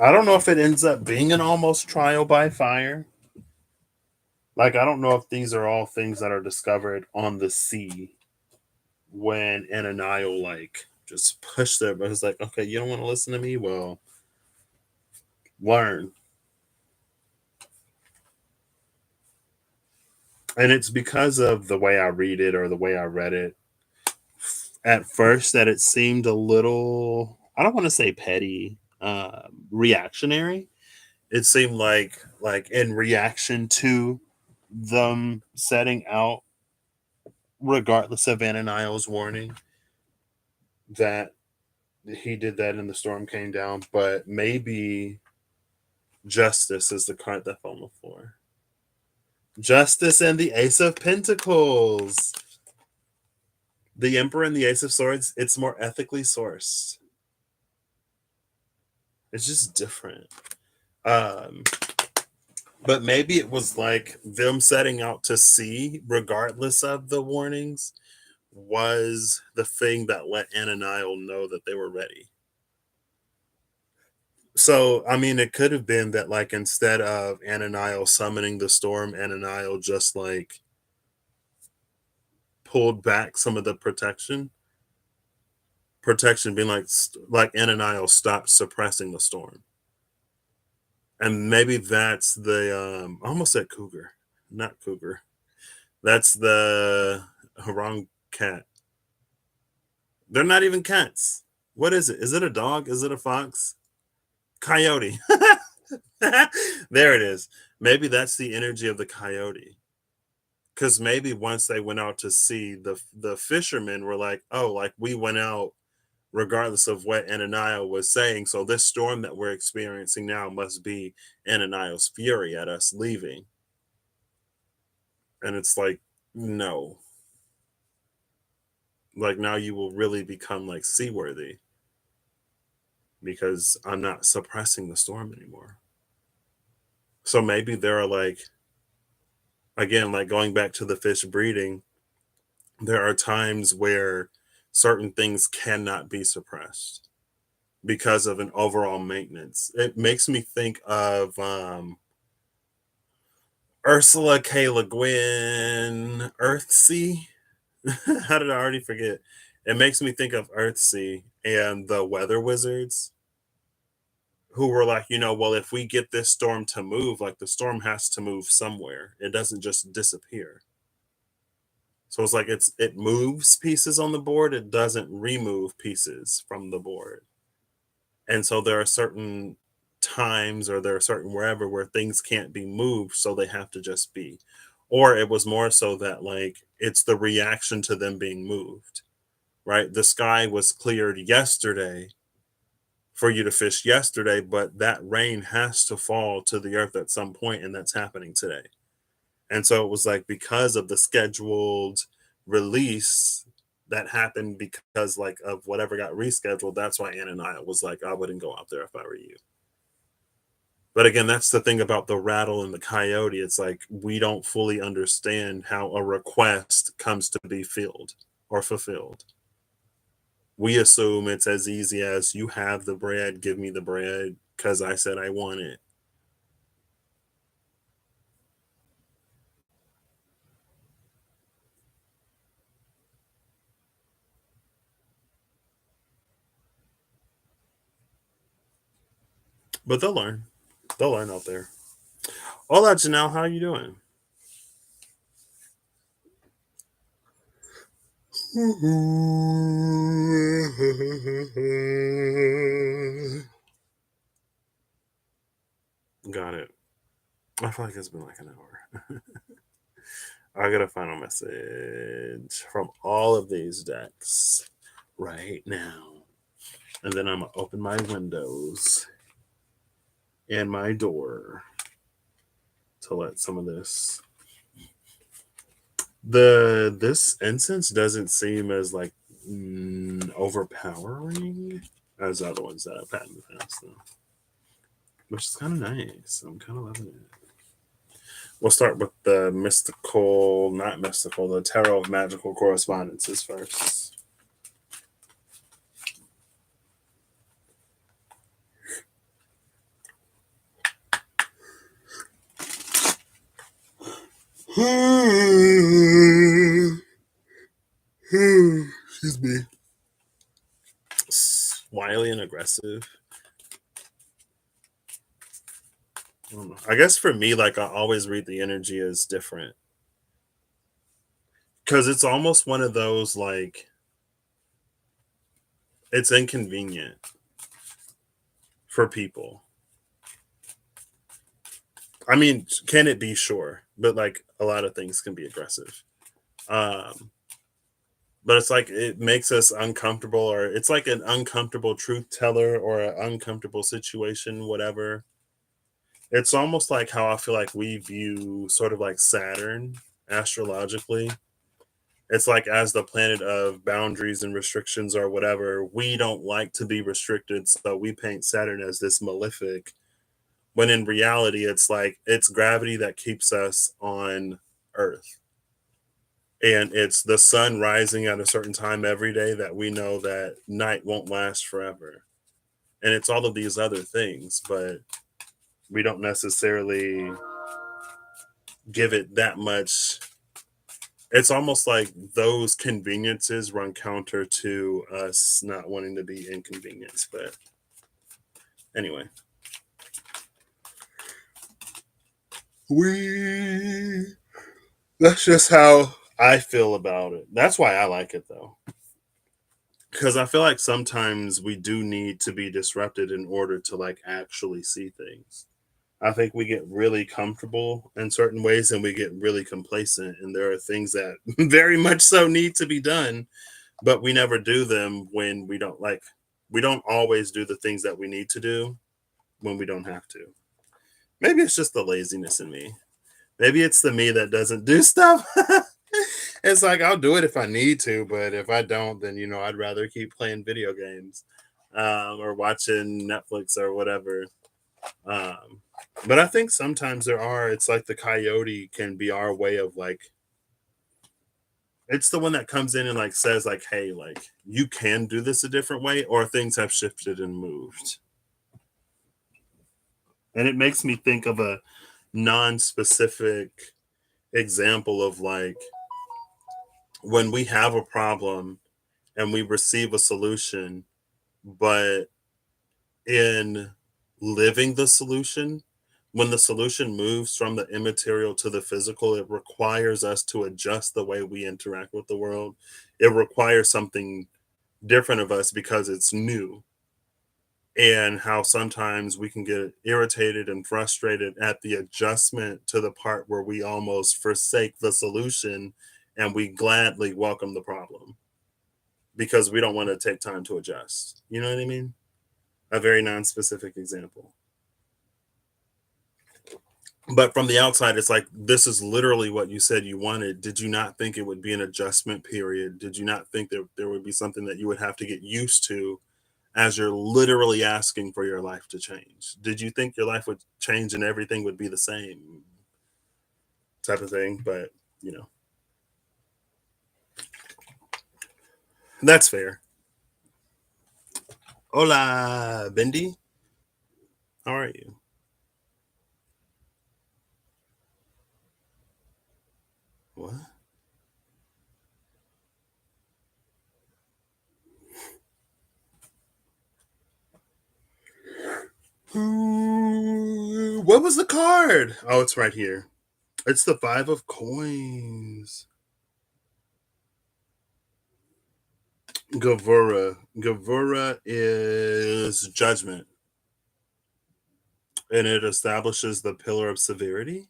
I don't know if it ends up being an almost trial by fire. Like, I don't know if these are all things that are discovered on the sea when Ananiel, like, just pushed there, but it's like, okay, you don't want to listen to me? Well, learn. And it's because of the way I read it or the way I read it at first that it seemed a little, I don't want to say petty, reactionary. It seemed like in reaction to them setting out, regardless of Ananiel's warning, that he did that and the storm came down. But maybe justice is the card that fell on the floor. Justice and the Ace of Pentacles. The Emperor and the Ace of Swords, it's more ethically sourced. It's just different. But maybe it was like them setting out to sea, regardless of the warnings, was the thing that let Ananiel know that they were ready. So, I mean, it could have been that, like, instead of Ananiel summoning the storm, Ananiel just like pulled back some of the protection. Protection being like Ananiel stopped suppressing the storm. And maybe that's the I almost said cougar, not cougar. That's the wrong cat. They're not even cats. What is it? Is it a dog? Is it a fox? Coyote. There it is. Maybe that's the energy of the coyote. Because maybe once they went out to sea, the fishermen were like, oh, like we went out regardless of what Ananiel was saying. So this storm that we're experiencing now must be Ananiel's fury at us leaving. And it's like, no. Like now you will really become like seaworthy because I'm not suppressing the storm anymore. So maybe there are like, again, like going back to the fish breeding, there are times where certain things cannot be suppressed because of an overall maintenance. It makes me think of Ursula K. Le Guin, Earthsea. How did I already forget? It makes me think of Earthsea and the weather wizards who were like, well, if we get this storm to move, like the storm has to move somewhere. It doesn't just disappear. So it's like it moves pieces on the board, it doesn't remove pieces from the board. And so there are certain times or there are certain wherever where things can't be moved, so they have to just be. Or it was more so that like it's the reaction to them being moved, right? The sky was cleared yesterday for you to fish yesterday, but that rain has to fall to the earth at some point, and that's happening today. And so it was like because of the scheduled release that happened because like of whatever got rescheduled, that's why Ananias was like, I wouldn't go out there if I were you. But again, that's the thing about the rattle and the coyote. It's like we don't fully understand how a request comes to be filled or fulfilled. We assume it's as easy as you have the bread, give me the bread because I said I want it. But they'll learn. They'll learn out there. Hola, Janelle. How are you doing? Got it. I feel like it's been like an hour. I got a final message from all of these decks right now. And then I'm going to open my windows and my door to let some of this. This incense doesn't seem as like overpowering as other ones that I've had in the past, though, which is kind of nice. I'm kind of loving it. We'll start with the mystical, not mystical, the tarot of magical correspondences first. Excuse me. Wily and aggressive. I don't know. I guess for me, like I always read the energy as different because it's almost one of those like it's inconvenient for people. I mean, can it be? Sure, but like a lot of things can be aggressive. Um, but it's like it makes us uncomfortable, or it's like an uncomfortable truth teller or an uncomfortable situation, whatever. It's almost like how I feel like we view sort of like Saturn astrologically. It's like as the planet of boundaries and restrictions or whatever, we don't like to be restricted, so we paint Saturn as this malefic. When in reality, it's like it's gravity that keeps us on Earth. And it's the sun rising at a certain time every day that we know that night won't last forever. And it's all of these other things, but we don't necessarily give it that much. It's almost like those conveniences run counter to us not wanting to be inconvenienced. But anyway, we that's just how I feel about it. That's why I like it though. Because I feel like sometimes we do need to be disrupted in order to like actually see things. I think we get really comfortable in certain ways and we get really complacent. And there are things that very much so need to be done, but we never do them when we don't always do the things that we need to do when we don't have to. Maybe it's just the laziness in me. Maybe it's the me that doesn't do stuff. It's like I'll do it if I need to, but if I don't, then I'd rather keep playing video games or watching Netflix or whatever. Um, but I think sometimes it's like the coyote can be our way of like, it's the one that comes in and like says, like, hey, like, you can do this a different way, or things have shifted and moved. And it makes me think of a non specific example of like when we have a problem and we receive a solution, but in living the solution, when the solution moves from the immaterial to the physical, it requires us to adjust the way we interact with the world. It requires something different of us because it's new. And how sometimes we can get irritated and frustrated at the adjustment to the part where we almost forsake the solution and we gladly welcome the problem because we don't want to take time to adjust. You know what I mean? A very non-specific example. But from the outside, it's like this is literally what you said you wanted. Did you not think it would be an adjustment period? Did you not think that there would be something that you would have to get used to as you're literally asking for your life to change? Did you think your life would change and everything would be the same type of thing? But, you know, that's fair. Hola, Bendy. How are you? What? What was the card? Oh, it's right here. It's the five of coins. Gavura. Gavura is judgment, and it establishes the pillar of severity.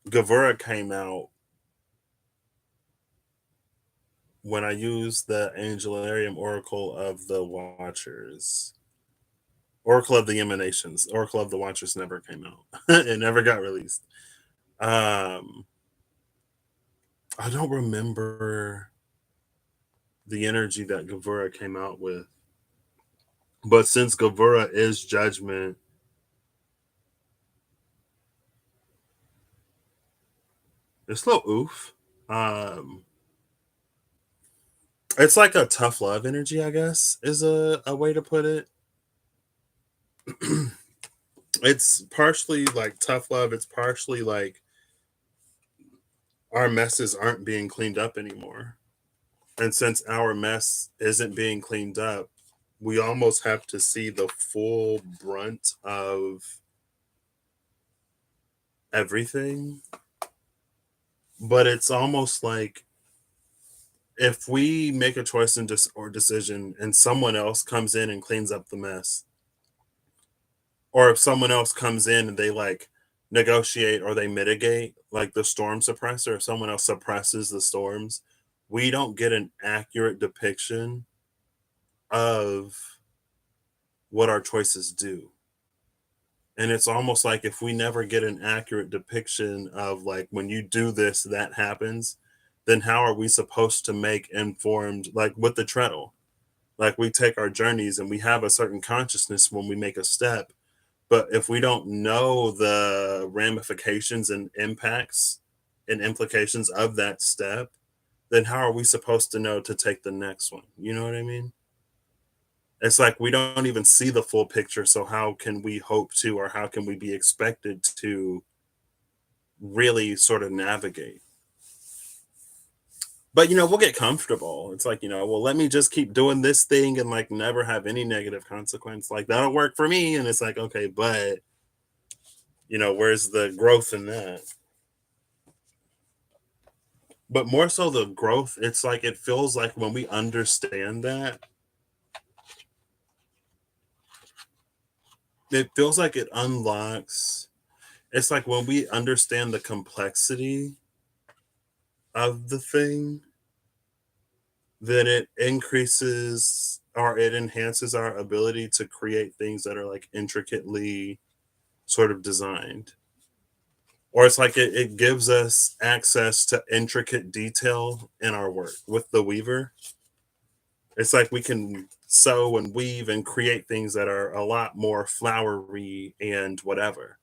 Gavura came out when I used the Angelarium Oracle of the Watchers. Oracle of the Emanations. Oracle of the Watchers never came out. It never got released. Um, I don't remember. the energy that Gavura came out with. But since Gavura is judgment, it's no oof. Um, it's like a tough love energy, I guess, is a way to put it. It's partially like tough love. It's partially like our messes aren't being cleaned up anymore. And since our mess isn't being cleaned up, we almost have to see the full brunt of everything. But it's almost like if we make a choice and or decision and someone else comes in and cleans up the mess, or if someone else comes in and they like negotiate or they mitigate like the storm suppressor, if someone else suppresses the storms, we don't get an accurate depiction of what our choices do. And it's almost like if we never get an accurate depiction of like when you do this, that happens, then how are we supposed to make informed, like with the treadle? Like we take our journeys and we have a certain consciousness when we make a step. But if we don't know the ramifications and impacts and implications of that step, then how are we supposed to know to take the next one? You know what I mean? It's like we don't even see the full picture. So how can we hope to, or how can we be expected to really sort of navigate? But we'll get comfortable. It's like, well, let me just keep doing this thing and like never have any negative consequence. Like that'll work for me. And it's like, okay, but where's the growth in that? But more so the growth, it's like it feels like when we understand that, it feels like it unlocks. It's like when we understand the complexity of the thing, then it increases or it enhances our ability to create things that are like intricately sort of designed. Or it's like it gives us access to intricate detail in our work with the weaver. It's like we can sew and weave and create things that are a lot more flowery and whatever.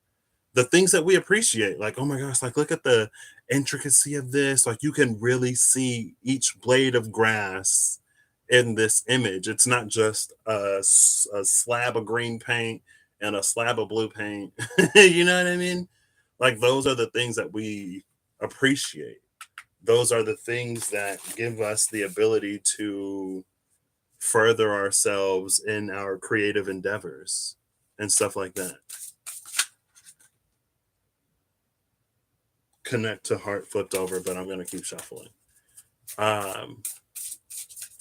The things that we appreciate, like, oh my gosh, like look at the intricacy of this. Like you can really see each blade of grass in this image. It's not just a slab of green paint and a slab of blue paint. You know what I mean? Like those are the things that we appreciate. Those are the things that give us the ability to further ourselves in our creative endeavors and stuff like that. Connect to heart flipped over, but I'm gonna keep shuffling. Um,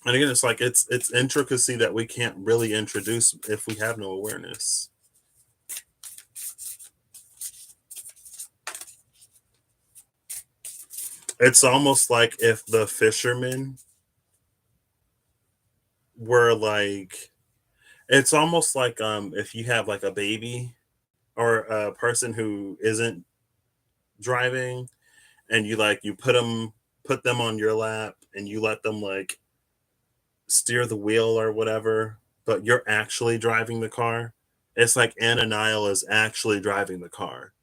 and again, it's like it's intricacy that we can't really introduce if we have no awareness. It's almost like if the fishermen were like, it's almost like if you have like a baby or a person who isn't driving and you put them on your lap and you let them like steer the wheel or whatever, but you're actually driving the car. It's like Ananiel is actually driving the car.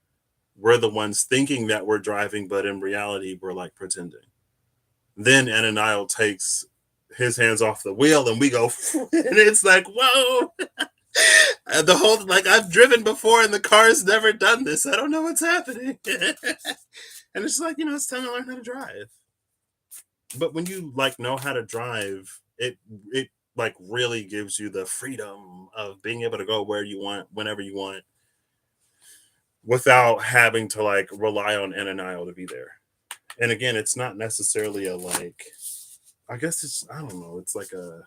We're the ones thinking that we're driving, but in reality, we're like pretending. Then Ananiel takes his hands off the wheel and we go, and it's like, whoa. And the whole, like, I've driven before and the car's never done this. I don't know what's happening. And it's like, it's time to learn how to drive. But when you like know how to drive, it like really gives you the freedom of being able to go where you want, whenever you want, without having to like rely on Ananiel to be there. And again, it's not necessarily a like, I guess it's, I don't know, it's like a,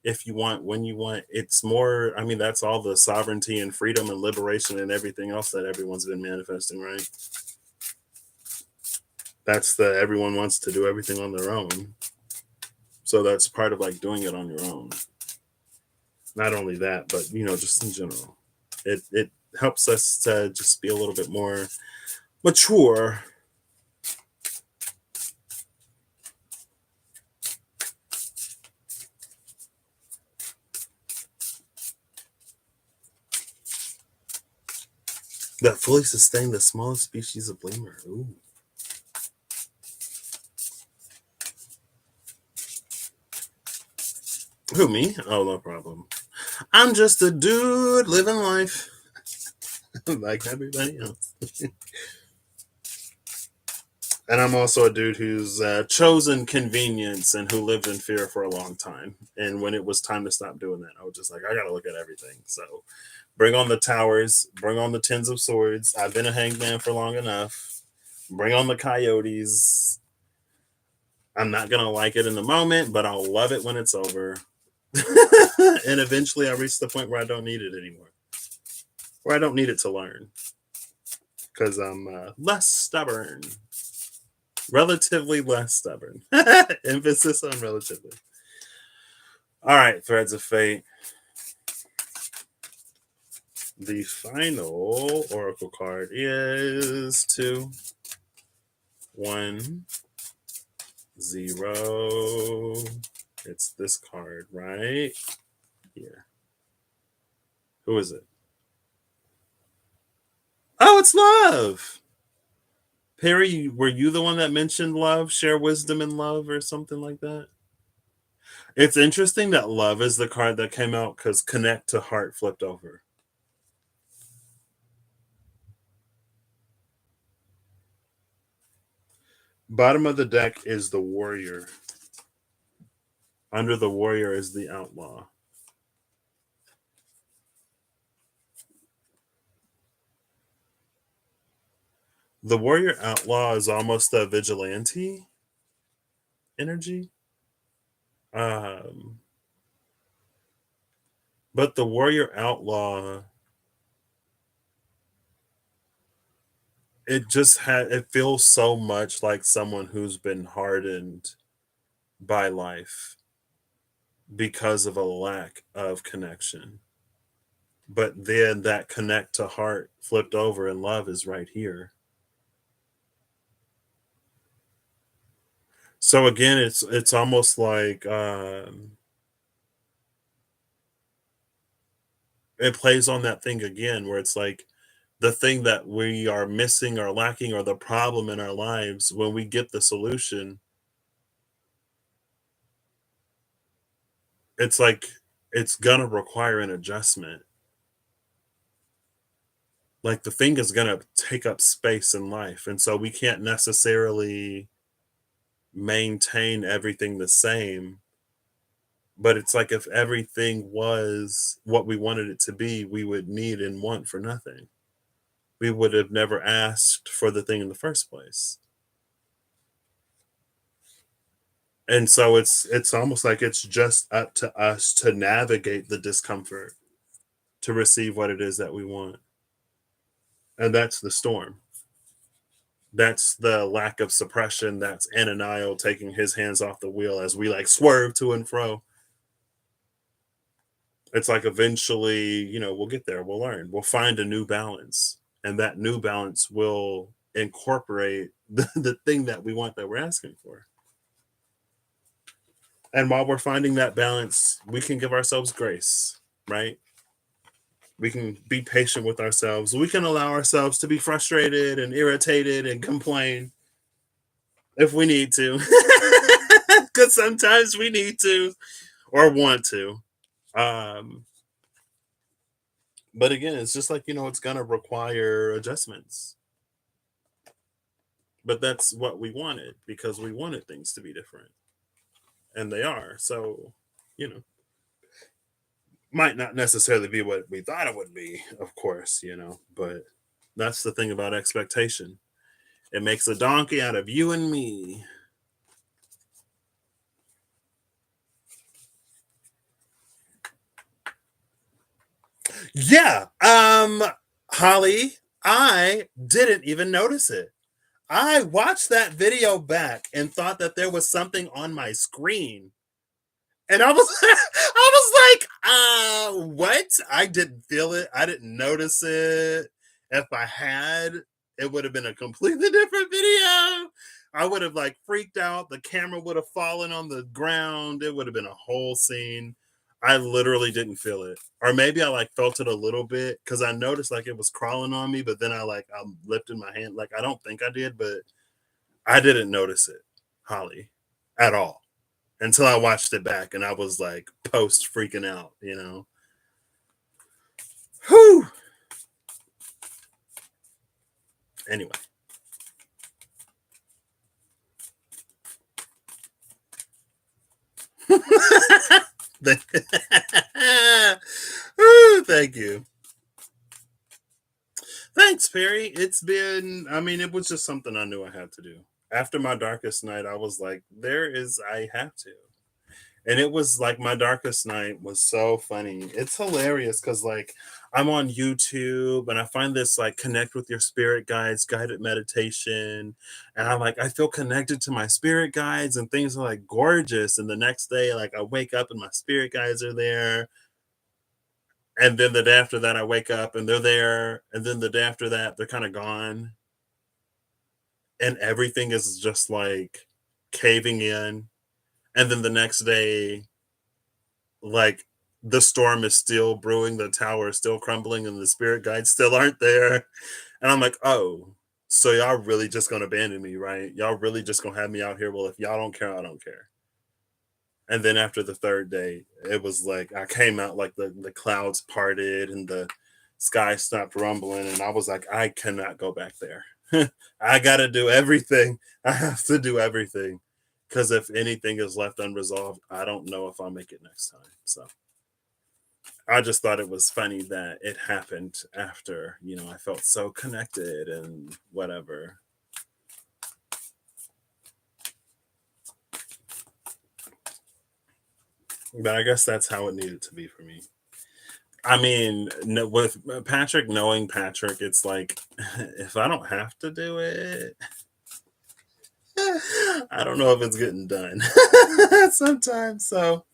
if you want, when you want, it's more, I mean, that's all the sovereignty and freedom and liberation and everything else that everyone's been manifesting, right? That's the, everyone wants to do everything on their own. So that's part of like doing it on your own. Not only that, but just in general, it helps us to just be a little bit more mature. That fully sustain the smallest species of lemur. Ooh. Who, me? Oh, no problem. I'm just a dude living life like everybody else. And I'm also a dude who's chosen convenience and who lived in fear for a long time. And when it was time to stop doing that, I was just like, I got to look at everything. So bring on the towers, bring on the tens of swords. I've been a hangman for long enough. Bring on the coyotes. I'm not going to like it in the moment, but I'll love it when it's over. And eventually I reach the point where I don't need it anymore, where I don't need it to learn because I'm less stubborn, relatively less stubborn. Emphasis on relatively. All right, Threads of Fate. The final Oracle card is 2, 1, 0. It's this card right here. Who is it? Oh, it's love. Perry, were you the one that mentioned love? Share wisdom and love or something like that? It's interesting that love is the card that came out because connect to heart flipped over. Bottom of the deck is the warrior. Under the warrior is the outlaw. The warrior outlaw is almost a vigilante energy. Um, but the warrior outlaw, it feels so much like someone who's been hardened by life because of a lack of connection. But then that connect to heart flipped over and love is right here. So again, it's almost like it plays on that thing again where it's like the thing that we are missing or lacking or the problem in our lives, when we get the solution, it's like it's gonna require an adjustment. Like the thing is gonna take up space in life. And so we can't necessarily maintain everything the same. But it's like if everything was what we wanted it to be, we would need and want for nothing. We would have never asked for the thing in the first place. And so it's almost like it's just up to us to navigate the discomfort to receive what it is that we want. And that's the storm. That's the lack of suppression. That's Ananiel taking his hands off the wheel as we like swerve to and fro. It's like eventually, we'll get there, we'll learn, we'll find a new balance. And that new balance will incorporate the thing that we want that we're asking for. And while we're finding that balance, we can give ourselves grace, right? We can be patient with ourselves. We can allow ourselves to be frustrated and irritated and complain if we need to. Because sometimes we need to or want to. Um, but again, it's just like, it's going to require adjustments. But that's what we wanted because we wanted things to be different. And they are. So, you know, might not necessarily be what we thought it would be, of course, but that's the thing about expectation. It makes a donkey out of you and me. Yeah. Holly, I didn't even notice it. I watched that video back and thought that there was something on my screen. And I was I was like, what? I didn't feel it. I didn't notice it. If I had, it would have been a completely different video. I would have like freaked out. The camera would have fallen on the ground. It would have been a whole scene. I literally didn't feel it. Or maybe I like felt it a little bit because I noticed like it was crawling on me, but then I lifted my hand. Like I don't think I did, but I didn't notice it, Holly, at all until I watched it back and I was like post freaking out, you know. Whew. Anyway. Thank you. Thanks, Perry. It's been, I mean, it was just something I knew I had to do. After my darkest night, I was like, I have to. And it was like my darkest night was so funny. It's hilarious because like I'm on YouTube and I find this like connect with your spirit guides guided meditation. And I'm like, I feel connected to my spirit guides and things are like gorgeous. And the next day, like I wake up and my spirit guides are there. And then the day after that, I wake up and they're there. And then the day after that, they're kind of gone. And everything is just like caving in. And then the next day, like the storm is still brewing, the tower is still crumbling, and the spirit guides still aren't there. And I'm like, oh, so y'all really just gonna abandon me, right? Y'all really just gonna have me out here? Well, if y'all don't care, I don't care. And then after the third day, it was like I came out like the clouds parted and the sky stopped rumbling, and I was like, I cannot go back there. I gotta do everything. I have to do everything. Because if anything is left unresolved, I don't know if I'll make it next time. So I just thought it was funny that it happened after, I felt so connected and whatever. But I guess that's how it needed to be for me. I mean, no, with Patrick, knowing Patrick, it's like, if I don't have to do it, I don't know if it's getting done sometimes. So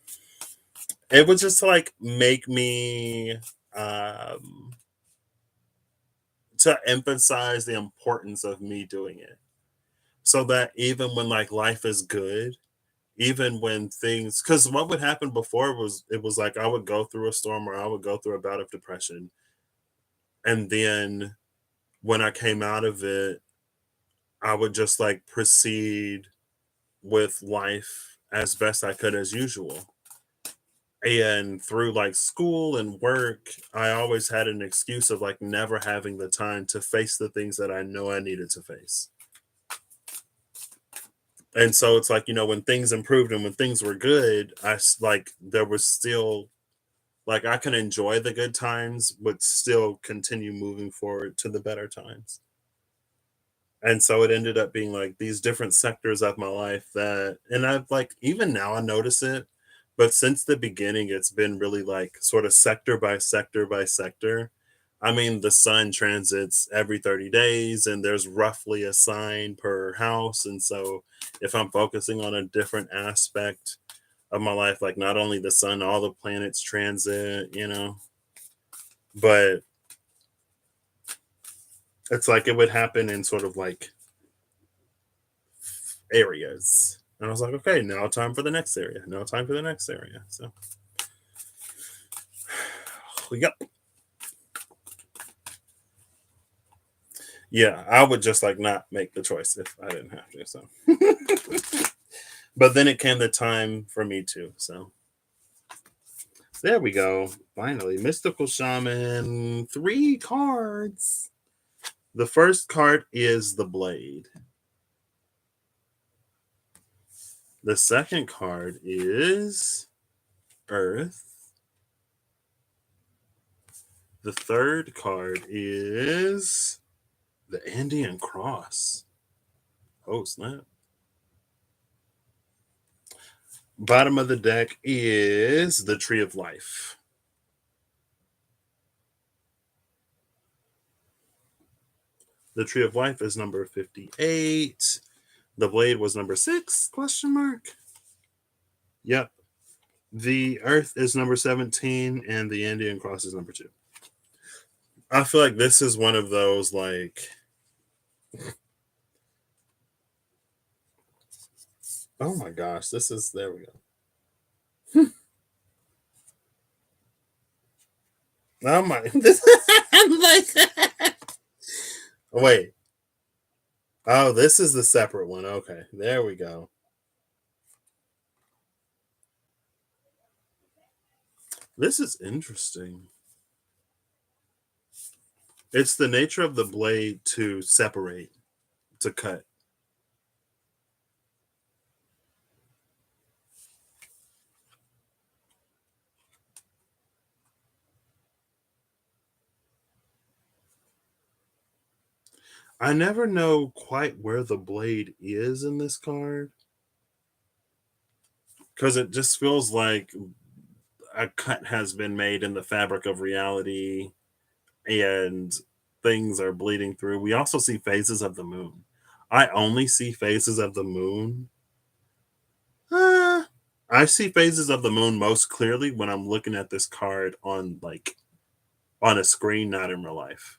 it would just like make me um, to emphasize the importance of me doing it so that even when like life is good, even when things, because what would happen before was it was like I would go through a storm or I would go through a bout of depression, and then when I came out of it, I would just like proceed with life as best I could as usual. And through like school and work, I always had an excuse of like never having the time to face the things that I know I needed to face. And so it's like, when things improved and when things were good, like there was still like I can enjoy the good times, but still continue moving forward to the better times. And so it ended up being like these different sectors of my life that, and I've like, even now I notice it, but since the beginning, it's been really like sort of sector by sector by sector. I mean, the sun transits every 30 days, and there's roughly a sign per house. And so if I'm focusing on a different aspect of my life, like not only the sun, all the planets transit, but it's like it would happen in sort of like areas. And I was like, okay, now time for the next area. Now time for the next area. So, yep. Yeah, I would just like not make the choice if I didn't have to. So, but then it came the time for me to. So, there we go. Finally, Mystical Shaman, 3 cards. The first card is the Blade. The second card is Earth. The third card is the Andean Cross. Oh, snap. Bottom of the deck is the Tree of Life. The Tree of Life is number 58. The Blade was number 6, question mark. Yep. The Earth is number 17, and the Andean Cross is number 2. I feel like this is one of those, like, oh my gosh, there we go. Oh my! This, I'm like, wait. Oh, this is the separate one. Okay, there we go. This is interesting. It's the nature of the blade to separate, to cut. I never know quite where the blade is in this card because it just feels like a cut has been made in the fabric of reality and things are bleeding through. We also see phases of the moon. I only see phases of the moon. Uh, I see phases of the moon most clearly when I'm looking at this card on on a screen, not in real life.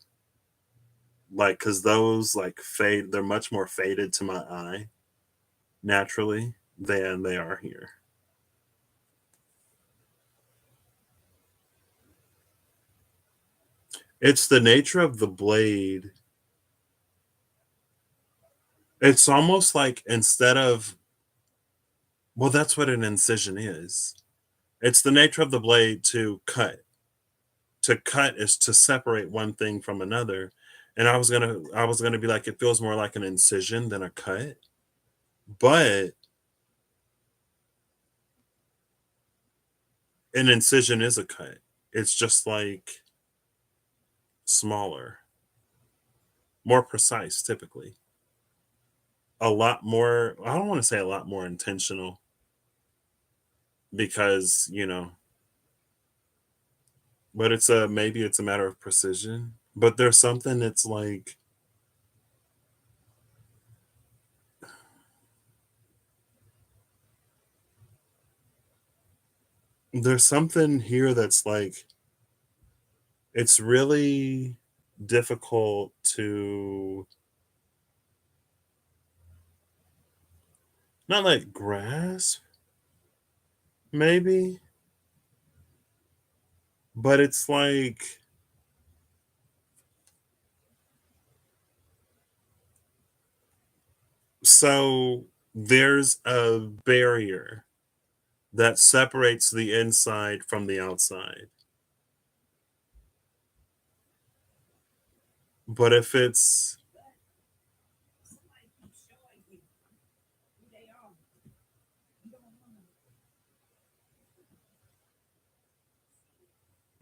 Like, cause those like fade, they're much more faded to my eye naturally than they are here. It's the nature of the blade. It's almost like instead of, well, that's what an incision is. It's the nature of the blade to cut. To cut is to separate one thing from another. And I was gonna be like, it feels more like an incision than a cut. But an incision is a cut. It's just like smaller, more precise typically. A lot more, I don't want to say a lot more intentional because, but it's a maybe it's a matter of precision. But there's something that's like there's something here that's like it's really difficult to not like grasp, maybe, but it's like so there's a barrier that separates the inside from the outside. But if it's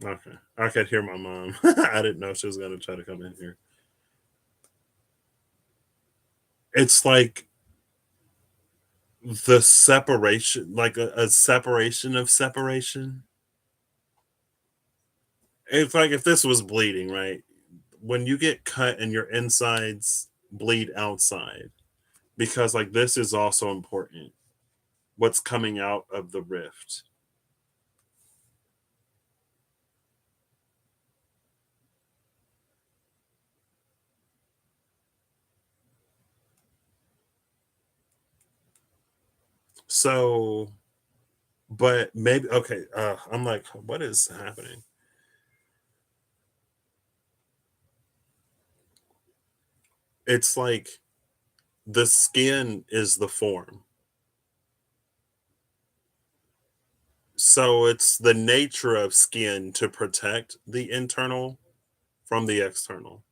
okay, I could hear my mom. I didn't know she was gonna try to come in here. It's like the separation, like a separation of separation. It's like if this was bleeding, right? When you get cut and your insides bleed outside, because like this is also important. What's coming out of the rift. So, but maybe okay. I'm like, what is happening? It's like the skin is the form. So it's the nature of skin to protect the internal from the external.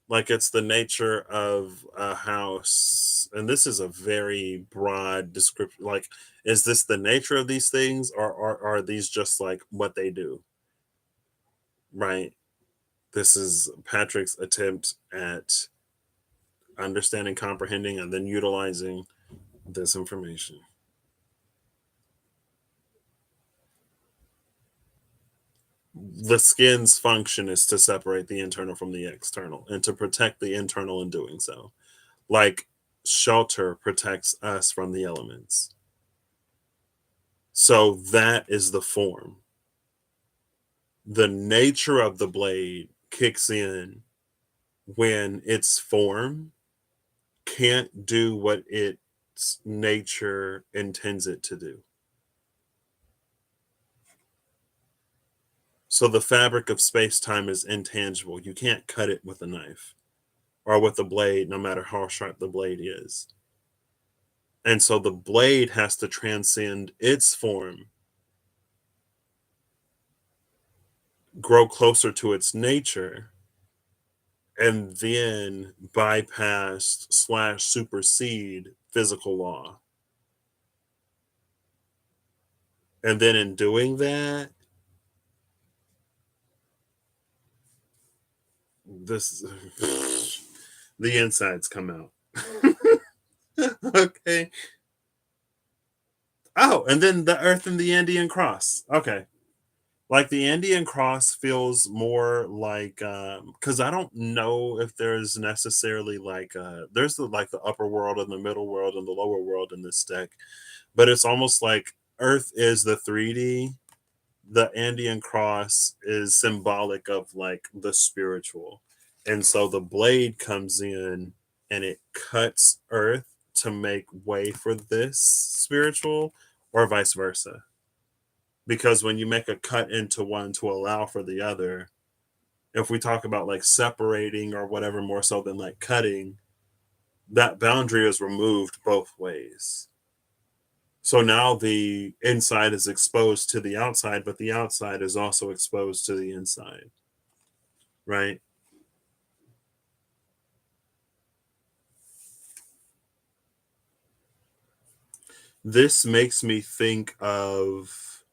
Like it's the nature of a house. And this is a very broad description. Like, is this the nature of these things or are these just like what they do? Right. This is Patrick's attempt at understanding, comprehending, and then utilizing this information. The skin's function is to separate the internal from the external and to protect the internal in doing so. Like shelter protects us from the elements. So that is the form. The nature of the blade kicks in when its form can't do what its nature intends it to do. So the fabric of space-time is intangible. You can't cut it with a knife or with a blade, no matter how sharp the blade is. And so the blade has to transcend its form, grow closer to its nature, and then bypass slash supersede physical law. And then in doing that, this the insides come out. Okay. Oh, and then the Earth and the Andean cross. Okay. Like the Andean cross feels more like because I don't know if there's necessarily like there's the like the upper world and the middle world and the lower world in this deck, but it's almost like Earth is the 3D. The Andean cross is symbolic of like the spiritual. And so the blade comes in and it cuts Earth to make way for this spiritual, or vice versa. Because when you make a cut into one to allow for the other, if we talk about like separating or whatever more so than like cutting, that boundary is removed both ways. So now the inside is exposed to the outside, but the outside is also exposed to the inside, right? This makes me think of,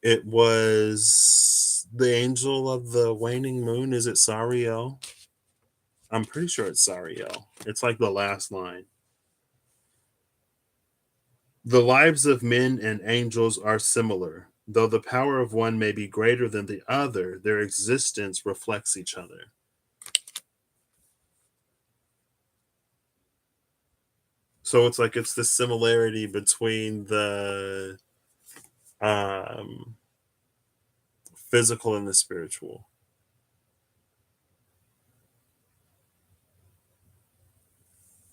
it was the angel of the waning moon. Is it Sariel? I'm pretty sure it's Sariel. It's like the last line. The lives of men and angels are similar. Though the power of one may be greater than the other, their existence reflects each other. So it's like it's the similarity between the um, physical and the spiritual.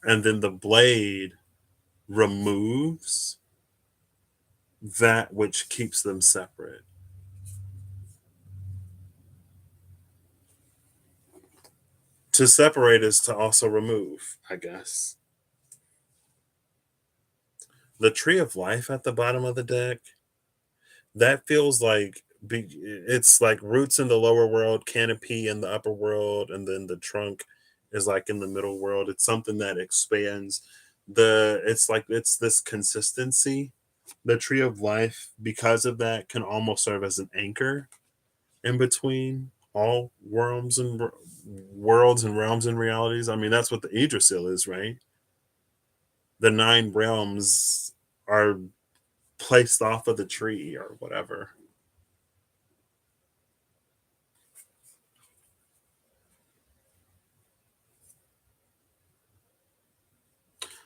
And then the blade removes that which keeps them separate. To separate is to also remove, I guess. The tree of life at the bottom of the deck, that feels like it's like roots in the lower world, canopy in the upper world, and then the trunk is like in the middle world. It's something that expands. It's like it's this consistency. The tree of life, because of that, can almost serve as an anchor in between all worlds and realms and realities. I mean, that's what the Yggdrasil is, right? The 9 realms are placed off of the tree or whatever.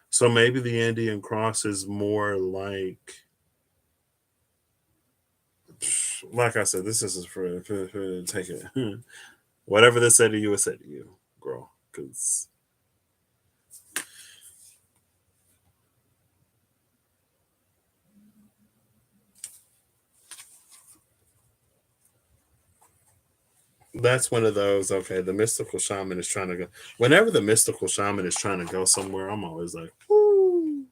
So maybe the Andean cross is more like I said, this is for take it. Whatever this said to you, it said to you, girl. Because that's one of those. Okay, the mystical shaman is trying to go. Whenever the mystical shaman is trying to go somewhere, I'm always like, woo.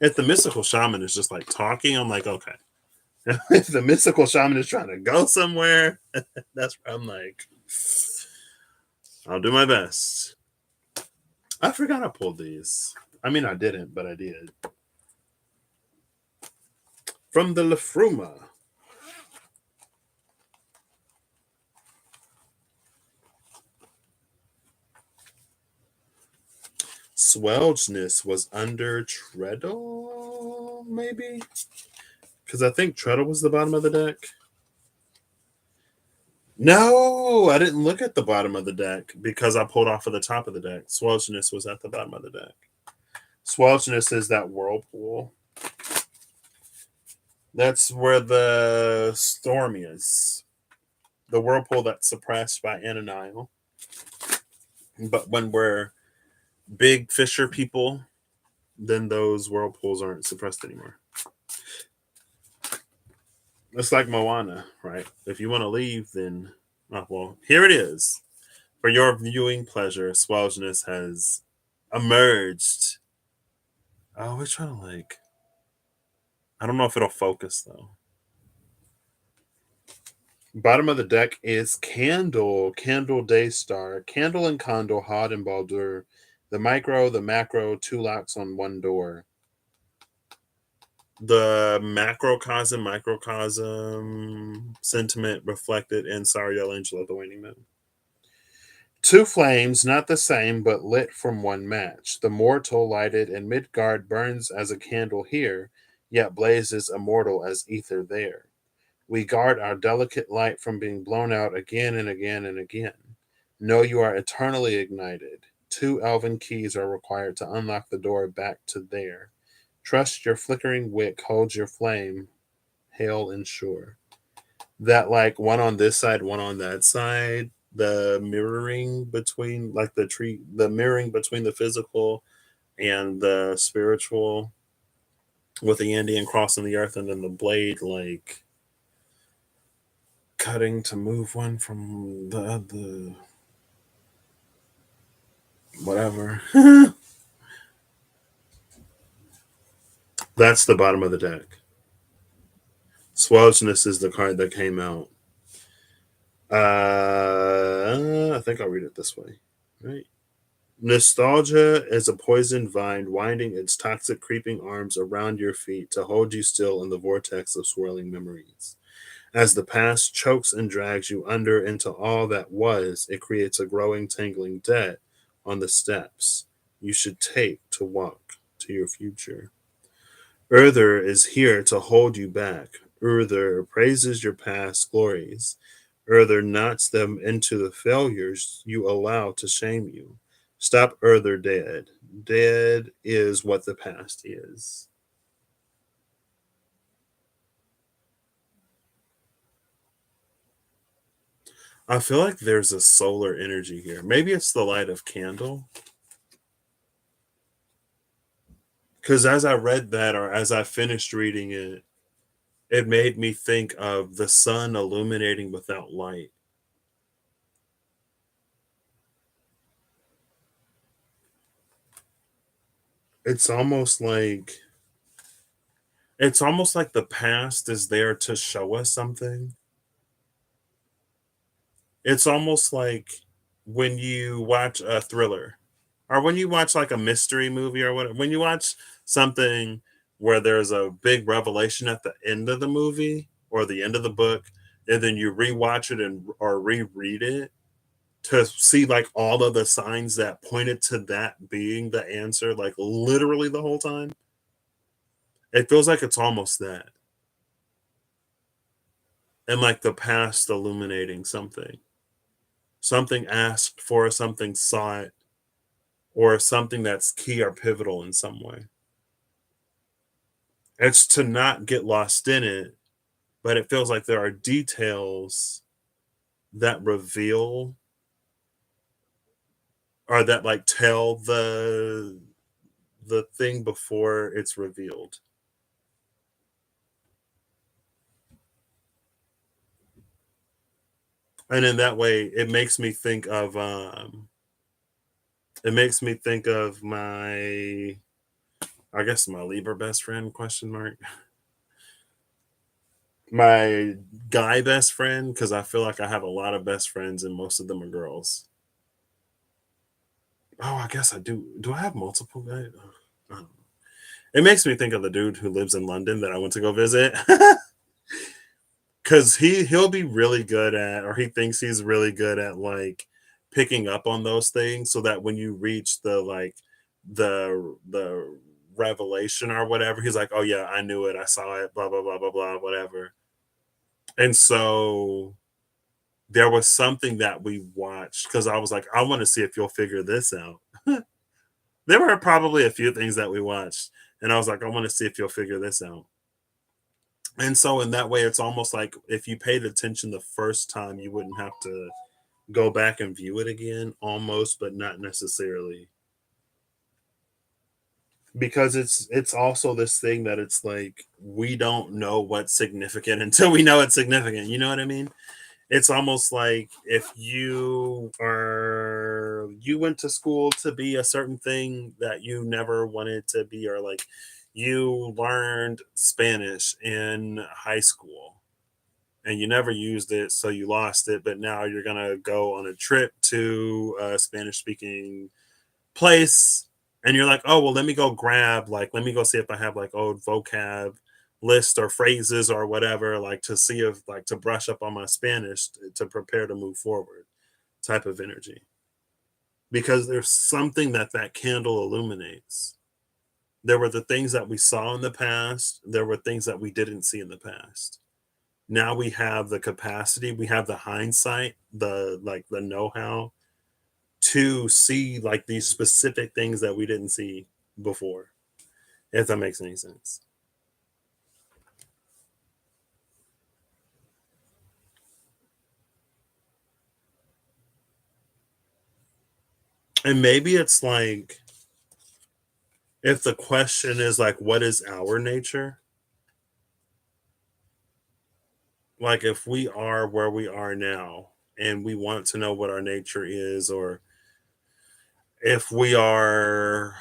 If the mystical shaman is just like talking, I'm like, okay. If the mystical shaman is trying to go somewhere, that's where I'm like, I'll do my best. I forgot I pulled these. I mean, I didn't, but I did. From the Lafruma. Swelgeness was under Treadle, maybe? Because I think Treadle was the bottom of the deck. No, I didn't look at the bottom of the deck because I pulled off of the top of the deck. Swelgeness was at the bottom of the deck. Swelgeness is that whirlpool. That's where the storm is. The whirlpool that's suppressed by Ananiel. But when we're big fisher people, then those whirlpools aren't suppressed anymore. It's like Moana, right? If you want to leave, then well, here it is. For your viewing pleasure, Swelgeness has emerged. Oh, we're trying to like. I don't know if it'll focus though. Bottom of the deck is Candle Daystar, Candle and Condor, Hod and Baldur, the micro, the macro, two locks on one door. The macrocosm, microcosm sentiment reflected in Sariel Angel of the Waning Moon. Two flames, not the same, but lit from one match. The mortal lighted in Midgard burns as a candle here, yet blazes immortal as ether there. We guard our delicate light from being blown out again and again and again. Know you are eternally ignited. Two elven keys are required to unlock the door back to there. Trust your flickering wick holds your flame, hail and sure. That like one on this side, one on that side, the mirroring between like the mirroring between the physical and the spiritual with the Andean crossing the earth and then the blade like cutting to move one from the other. Whatever. That's the bottom of the deck. Swelgeness is the card that came out. I think I'll read it this way. Right. Nostalgia is a poisoned vine winding its toxic creeping arms around your feet to hold you still in the vortex of swirling memories. As the past chokes and drags you under into all that was, it creates a growing, tangling debt on the steps you should take to walk to your future. Urther is here to hold you back. Urther praises your past glories. Urther knots them into the failures you allow to shame you. Stop Urther dead. Dead is what the past is. I feel like there's a solar energy here. Maybe it's the light of candle. Because as I read that or as I finished reading it, it made me think of the sun illuminating without light. It's almost like the past is there to show us something. It's almost like when you watch a thriller or when you watch like a mystery movie or whatever, when you watch something where there's a big revelation at the end of the movie or the end of the book, and then you rewatch it and or reread it to see like all of the signs that pointed to that being the answer, like literally the whole time. It feels like it's almost that. And like the past illuminating something. Something asked for, something sought, or something that's key or pivotal in some way. It's to not get lost in it, but it feels like there are details that reveal or that like tell the thing before it's revealed. And in that way, it makes me think of my I guess my Libra best friend question mark. My guy best friend, because I feel like I have a lot of best friends and most of them are girls. Oh, I guess I do. Do I have multiple guys? I don't know. It makes me think of the dude who lives in London that I went to go visit. Cause he'll be really good at, or he thinks he's really good at like picking up on those things so that when you reach the like the revelation or whatever, he's like, oh yeah, I knew it, I saw it, blah blah blah blah blah, whatever. And so there was something that we watched because I was like, I want to see if you'll figure this out. There were probably a few things that we watched, and I was like, I want to see if you'll figure this out. And so in that way, it's almost like if you paid attention the first time, you wouldn't have to go back and view it again, almost, but not necessarily. because it's also this thing that it's like we don't know what's significant until we know it's significant. You know what I mean? It's almost like if you went to school to be a certain thing that you never wanted to be, or like you learned Spanish in high school and you never used it, so you lost it, but now you're gonna go on a trip to a Spanish speaking place, and you're like, oh well, let me go see if I have like old vocab list or phrases or whatever, like to see if like to brush up on my Spanish to prepare to move forward type of energy. Because there's something that that candle illuminates. There were the things that we saw in the past, there were things that we didn't see in the past. Now we have the capacity, we have the hindsight, the know-how to see like these specific things that we didn't see before, if that makes any sense. And maybe it's like if the question is like what is our nature, like if we are where we are now and we want to know what our nature is, or if we are,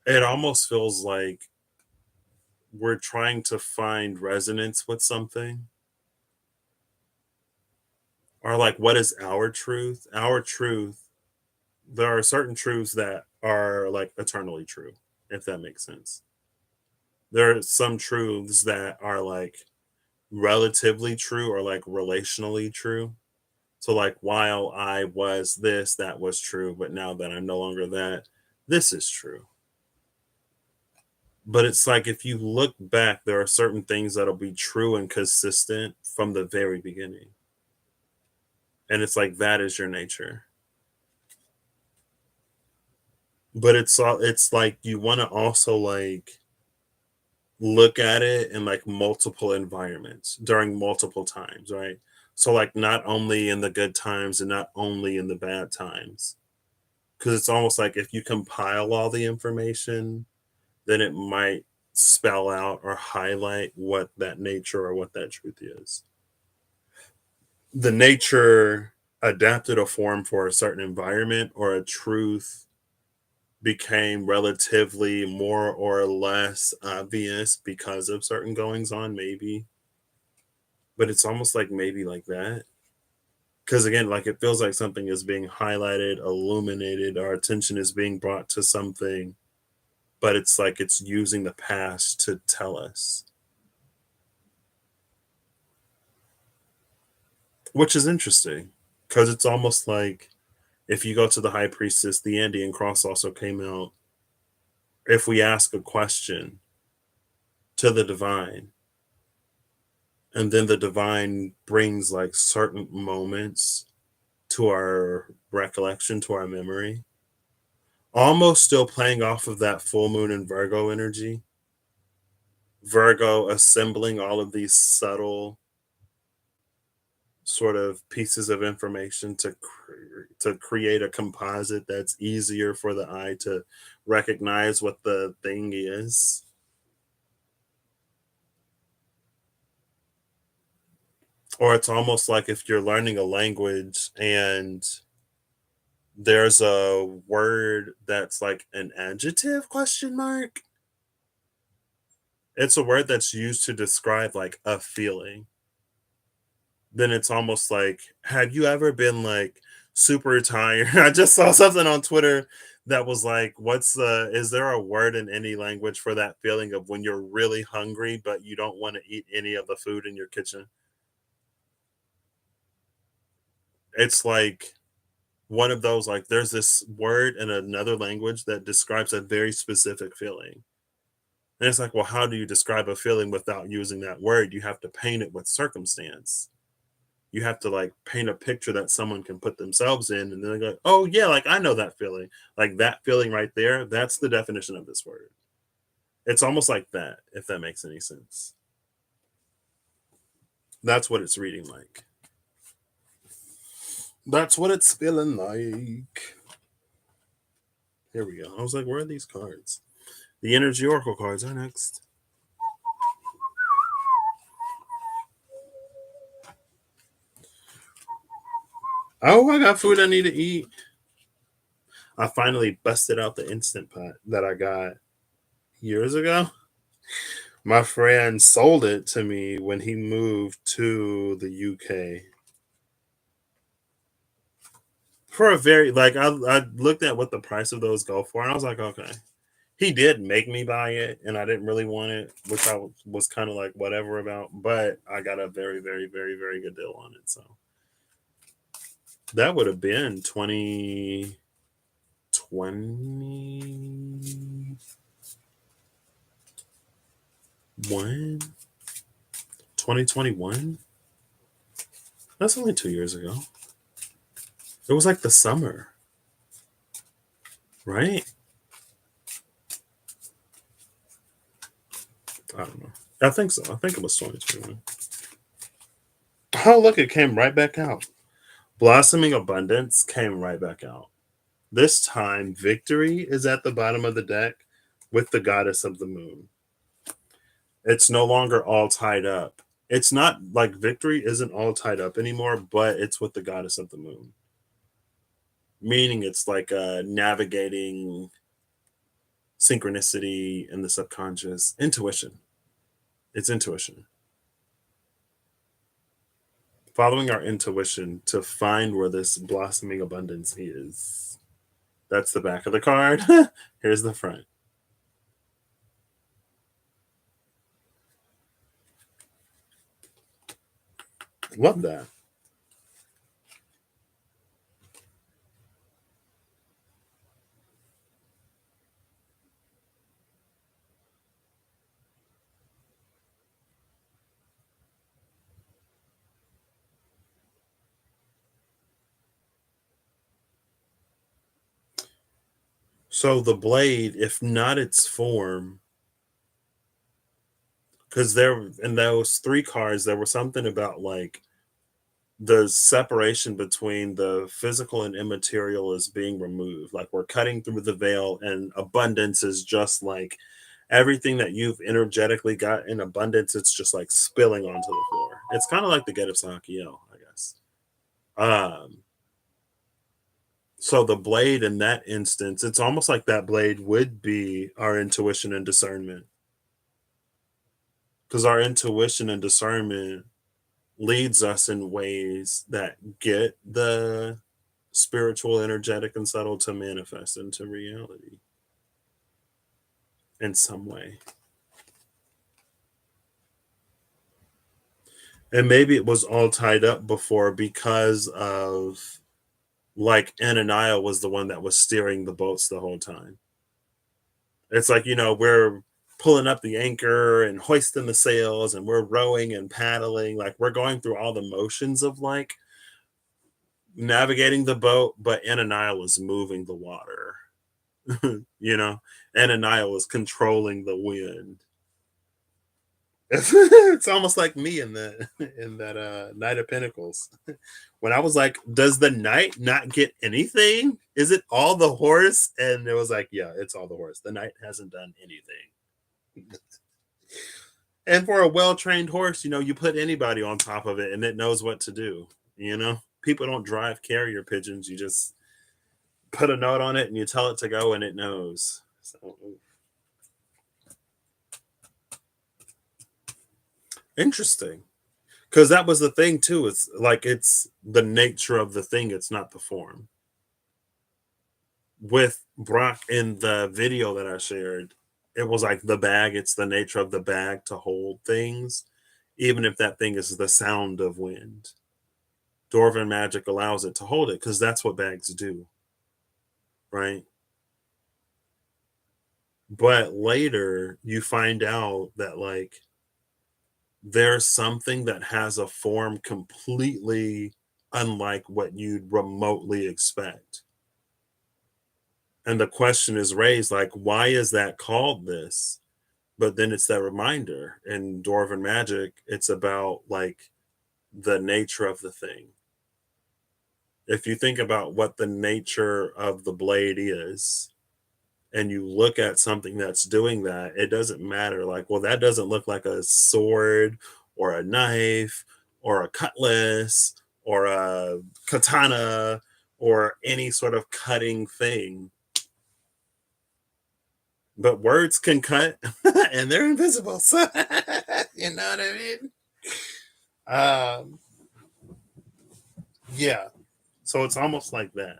it almost feels like we're trying to find resonance with something, or like what is our truth. Our truth, there are certain truths that are like eternally true, if that makes sense. There are some truths that are like relatively true or like relationally true. So like while I was this, that was true, but now that I'm no longer that, this is true. But it's like if you look back, there are certain things that'll be true and consistent from the very beginning. And it's like that is your nature. But it's like you want to also like look at it in like multiple environments during multiple times, right? So like not only in the good times and not only in the bad times. Because it's almost like if you compile all the information, then it might spell out or highlight what that nature or what that truth is. The nature adapted a form for a certain environment, or a truth became relatively more or less obvious because of certain goings on, maybe. But it's almost like maybe like that. Because again, like it feels like something is being highlighted, illuminated, our attention is being brought to something, but it's like it's using the past to tell us, which is interesting. Because it's almost like if you go to the high priestess, the Andean cross also came out. If we ask a question to the divine, and then the divine brings like certain moments to our recollection, to our memory, almost still playing off of that full moon and Virgo energy. Virgo assembling all of these subtle sort of pieces of information to create a composite that's easier for the eye to recognize what the thing is. Or it's almost like if you're learning a language and there's a word that's like an adjective question mark. It's a word that's used to describe like a feeling. Then it's almost like, have you ever been like super tired? I just saw something on Twitter that was like, is there a word in any language for that feeling of when you're really hungry, but you don't want to eat any of the food in your kitchen? It's like one of those, like, there's this word in another language that describes a very specific feeling. And it's like, well, how do you describe a feeling without using that word? You have to paint it with circumstance. You have to like paint a picture that someone can put themselves in, and then they go, "Oh yeah, like I know that feeling. Like that feeling right there. That's the definition of this word." It's almost like that, if that makes any sense. That's what it's reading like. That's what it's feeling like. Here we go. I was like, where are these cards? The energy oracle cards are next. Oh, I got food I need to eat. I finally busted out the Instant Pot that I got years ago. My friend sold it to me when he moved to the UK for a very I looked at what the price of those go for, and I was like, okay. He did make me buy it, and I didn't really want it, which I was kind of like whatever about. But I got a very, very, very, very good deal on it. So that would have been 2021, 2021. That's only 2 years ago. It was like the summer, right? I don't know. I think so. I think it was 2021. Oh, look, it came right back out. Blossoming Abundance came right back out. This time, Victory is at the bottom of the deck with the Goddess of the Moon. It's no longer all tied up. It's not like Victory isn't all tied up anymore, but it's with the Goddess of the Moon. Meaning it's like navigating synchronicity in the subconscious, intuition. It's intuition. Following our intuition to find where this blossoming abundance is. That's the back of the card. Here's the front. Love that. So the blade, if not its form, because there in those three cards, there was something about like the separation between the physical and immaterial is being removed. Like we're cutting through the veil, and abundance is just like everything that you've energetically got in abundance. It's just like spilling onto the floor. It's kind of like the get of Sakiel, I guess. Um, so the blade in that instance, it's almost like that blade would be our intuition and discernment, because our intuition and discernment leads us in ways that get the spiritual, energetic, and subtle to manifest into reality in some way. And maybe it was all tied up before because of like Ananiah was the one that was steering the boats the whole time. It's like, we're pulling up the anchor and hoisting the sails and we're rowing and paddling. Like we're going through all the motions of like navigating the boat, but Ananiah was moving the water. you know, Ananiah was controlling the wind. It's almost like me in the in that Knight of Pentacles. When I was like, does the knight not get anything? Is it all the horse? And it was like, yeah, it's all the horse. The knight hasn't done anything. And for a well-trained horse, you put anybody on top of it and it knows what to do. People don't drive carrier pigeons. You just put a note on it and you tell it to go and it knows. So interesting. Because that was the thing too. It's like it's the nature of the thing, it's not the form. With Brock in the video that I shared, it was like the bag, it's the nature of the bag to hold things, even if that thing is the sound of wind. Dwarven magic allows it to hold it because that's what bags do, right? But later you find out that like there's something that has a form completely unlike what you'd remotely expect. And the question is raised like, why is that called this? But then it's that reminder in Dwarven magic, it's about like the nature of the thing. If you think about what the nature of the blade is, and you look at something that's doing that, it doesn't matter. Like, well, that doesn't look like a sword or a knife or a cutlass or a katana or any sort of cutting thing. But words can cut and they're invisible. So, you know what I mean? Um, yeah. So it's almost like that.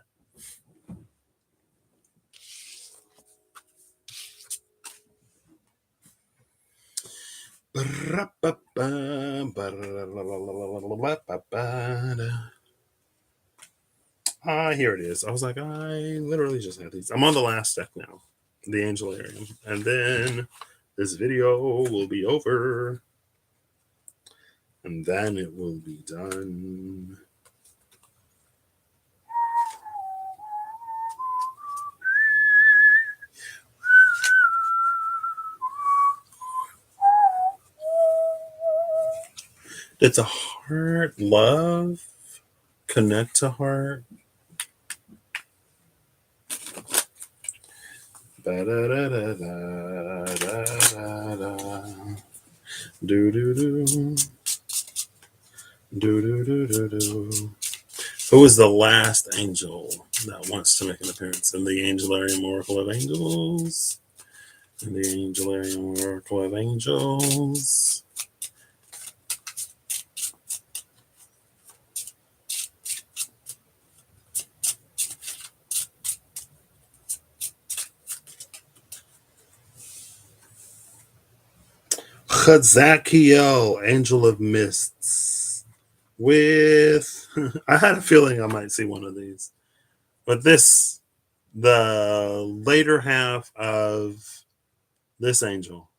Ah, here it is. I was like, I literally just had these. I'm on the last deck now, the Angelarium. And then this video will be over. And then it will be done. Did the heart love connect to heart? Do do do. Do do do do do. Who is the last angel that wants to make an appearance in the Angelarium Oracle of Angels? In the Angelarium Oracle of Angels. Chazakiel, Angel of Mists. With, I had a feeling I might see one of these. But this, the later half of this angel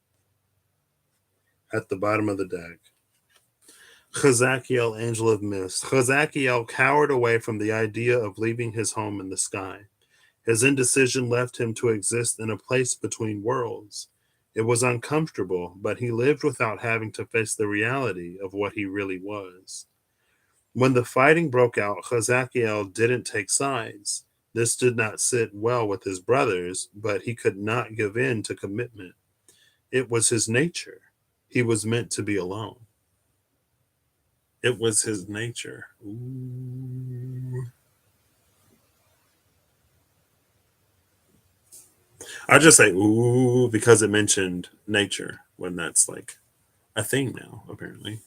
at the bottom of the deck. Chazakiel, Angel of Mist. Chazakiel cowered away from the idea of leaving his home in the sky. His indecision left him to exist in a place between worlds. It was uncomfortable, but he lived without having to face the reality of what he really was. When the fighting broke out, Chazakiel didn't take sides. This did not sit well with his brothers, but he could not give in to commitment. It was his nature. He was meant to be alone. It was his nature. Ooh. I just say ooh because it mentioned nature when that's like a thing now, apparently.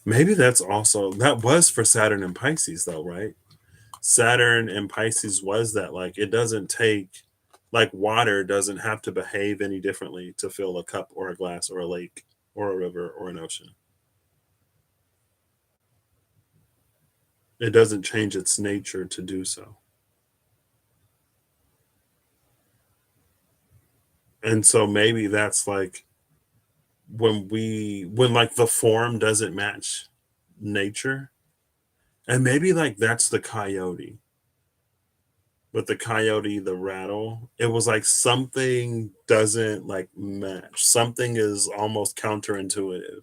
Maybe that's also that was for Saturn and Pisces though, right? Saturn and Pisces was that like it doesn't take like water doesn't have to behave any differently to fill a cup or a glass or a lake or a river or an ocean. It doesn't change its nature to do so. And so maybe that's like when like the form doesn't match nature. And maybe like that's the coyote. With the coyote, the rattle, it was like something doesn't like match. Something is almost counterintuitive.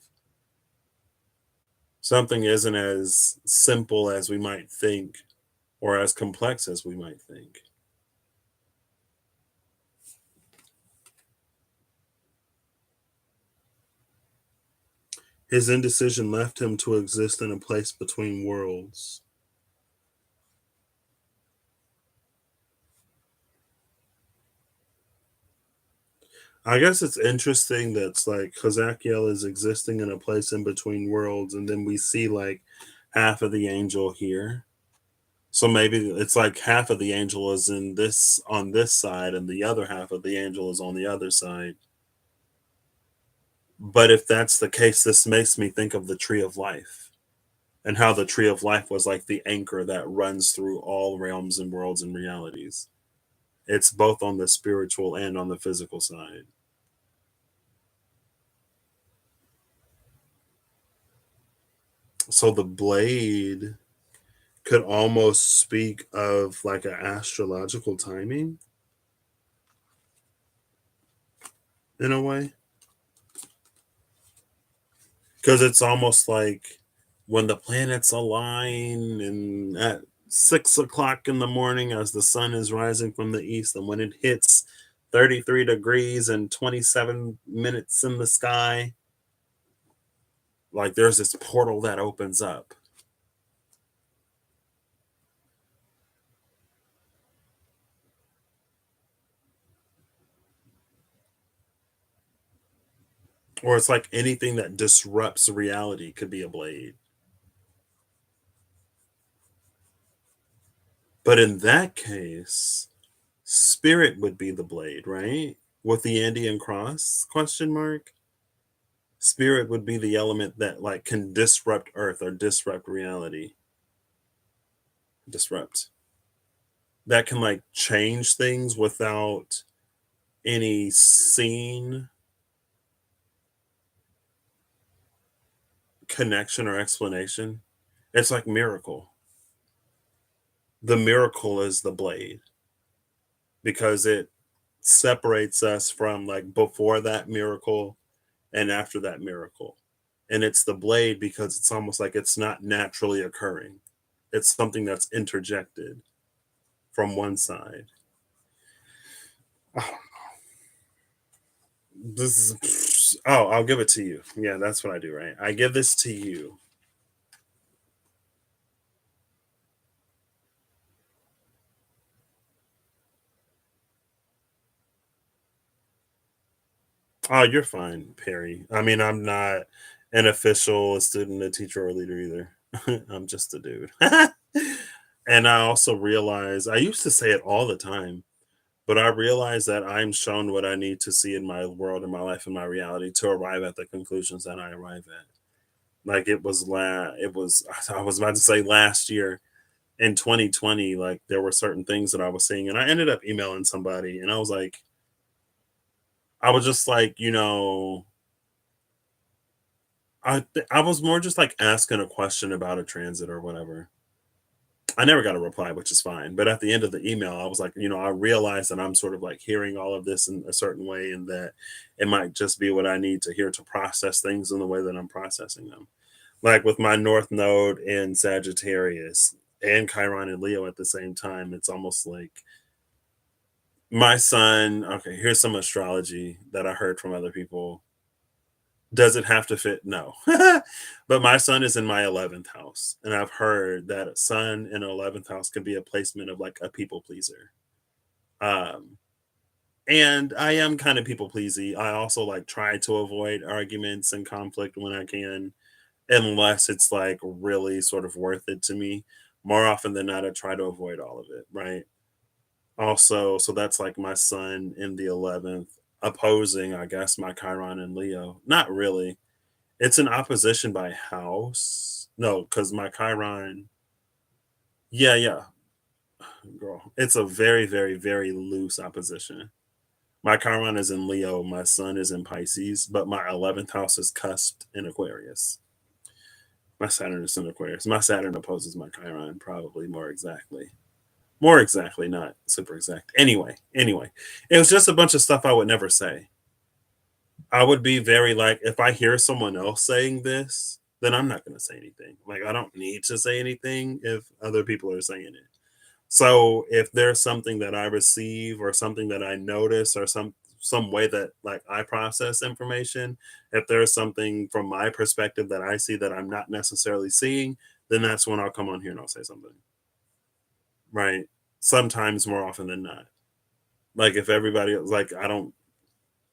Something isn't as simple as we might think or as complex as we might think. His indecision left him to exist in a place between worlds. I guess it's interesting that's like Kazakiel is existing in a place in between worlds, and then we see like half of the angel here. So maybe it's like half of the angel is in this on this side, and the other half of the angel is on the other side. But if that's the case, this makes me think of the tree of life and how the tree of life was like the anchor that runs through all realms and worlds and realities. It's both on the spiritual and on the physical side. So the blade could almost speak of like an astrological timing in a way. Because it's almost like when the planets align and that 6 o'clock in the morning as the sun is rising from the east, and when it hits 33 degrees and 27 minutes in the sky, like there's this portal that opens up. Or it's like anything that disrupts reality could be a blade. But in that case, spirit would be the blade, right? With the Andean cross question mark. Spirit would be the element that like can disrupt earth or disrupt reality. Disrupt. That can like change things without any seen connection or explanation. It's like miracle. The miracle is the blade because it separates us from like before that miracle and after that miracle. And it's the blade because it's almost like it's not naturally occurring. It's something that's interjected from one side. Oh, this is I'll give it to you. Yeah, that's what I do, right? I give this to you. Oh, you're fine, Perry. I mean, I'm not an official, a student, a teacher, or a leader either. I'm just a dude. And I also realize I used to say it all the time, but I realize that I'm shown what I need to see in my world, in my life, in my reality to arrive at the conclusions that I arrive at. Like it was I was about to say last year in 2020, like there were certain things that I was seeing, and I ended up emailing somebody, and I was just like, I was more just like asking a question about a transit or whatever. I never got a reply, which is fine. But at the end of the email, I was like, I realized that I'm sort of like hearing all of this in a certain way, and that it might just be what I need to hear to process things in the way that I'm processing them. Like with my North Node in Sagittarius and Chiron and Leo at the same time, it's almost like my son. Okay, here's some astrology that I heard from other people. Does it have to fit? No. But my son is in my 11th house. And I've heard that a sun in an 11th house can be a placement of like a people pleaser. Um, and I am kind of people pleasy. I also like try to avoid arguments and conflict when I can, unless it's like really sort of worth it to me. More often than not, I try to avoid all of it. Right. Also, so that's like my son in the 11th, opposing, I guess, my Chiron and Leo. Not really. It's an opposition by house. No, because my Chiron, yeah, yeah, girl. It's a very, very, very loose opposition. My Chiron is in Leo, my sun is in Pisces, but my 11th house is cusped in Aquarius. My Saturn is in Aquarius. My Saturn opposes my Chiron, probably more exactly. More exactly, not super exact. Anyway, it was just a bunch of stuff I would never say. I would be very like, if I hear someone else saying this, then I'm not going to say anything. Like, I don't need to say anything if other people are saying it. So if there's something that I receive or something that I notice or some way that like I process information, if there's something from my perspective that I see that I'm not necessarily seeing, then that's when I'll come on here and I'll say something. Right? Sometimes more often than not. Like if everybody like I don't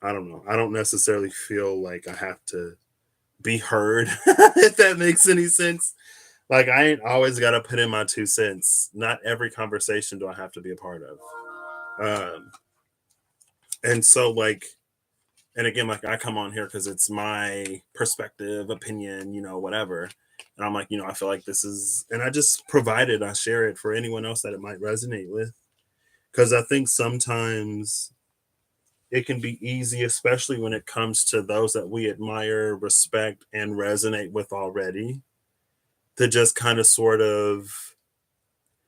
know. I don't necessarily feel like I have to be heard, if that makes any sense. Like I ain't always got to put in my 2 cents. Not every conversation do I have to be a part of. Um, and so like, and again, like I come on here because it's my perspective, opinion, whatever. And I'm like, I feel like this is, and I just provide it, I share it for anyone else that it might resonate with. Because I think sometimes it can be easy, especially when it comes to those that we admire, respect, and resonate with already, to just kind of sort of,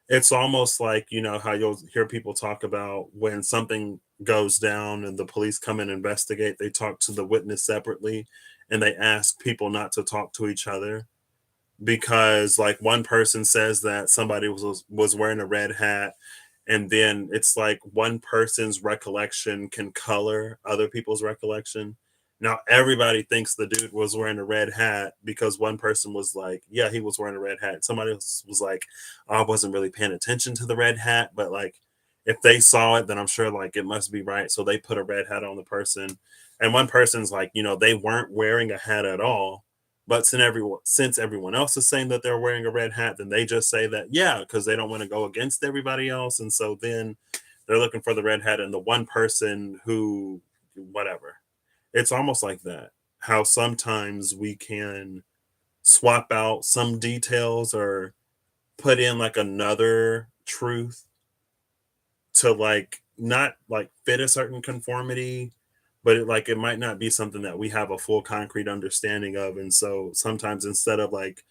it's almost like, how you'll hear people talk about when something goes down and the police come and investigate, they talk to the witness separately and they ask people not to talk to each other. because like one person says that somebody was wearing a red hat, and then it's like one person's recollection can color other people's recollection. Now everybody thinks the dude was wearing a red hat because one person was like, yeah, he was wearing a red hat. Somebody else was like, oh, I wasn't really paying attention to the red hat, but like if they saw it, then I'm sure like it must be right, so they put a red hat on the person. And one person's like, they weren't wearing a hat at all, but since everyone else is saying that they're wearing a red hat, then they just say that, yeah, because they don't want to go against everybody else. And so then they're looking for the red hat and the one person who, whatever. It's almost like that. How sometimes we can swap out some details or put in like another truth to like not like fit a certain conformity, but it might not be something that we have a full concrete understanding of. And so sometimes instead of like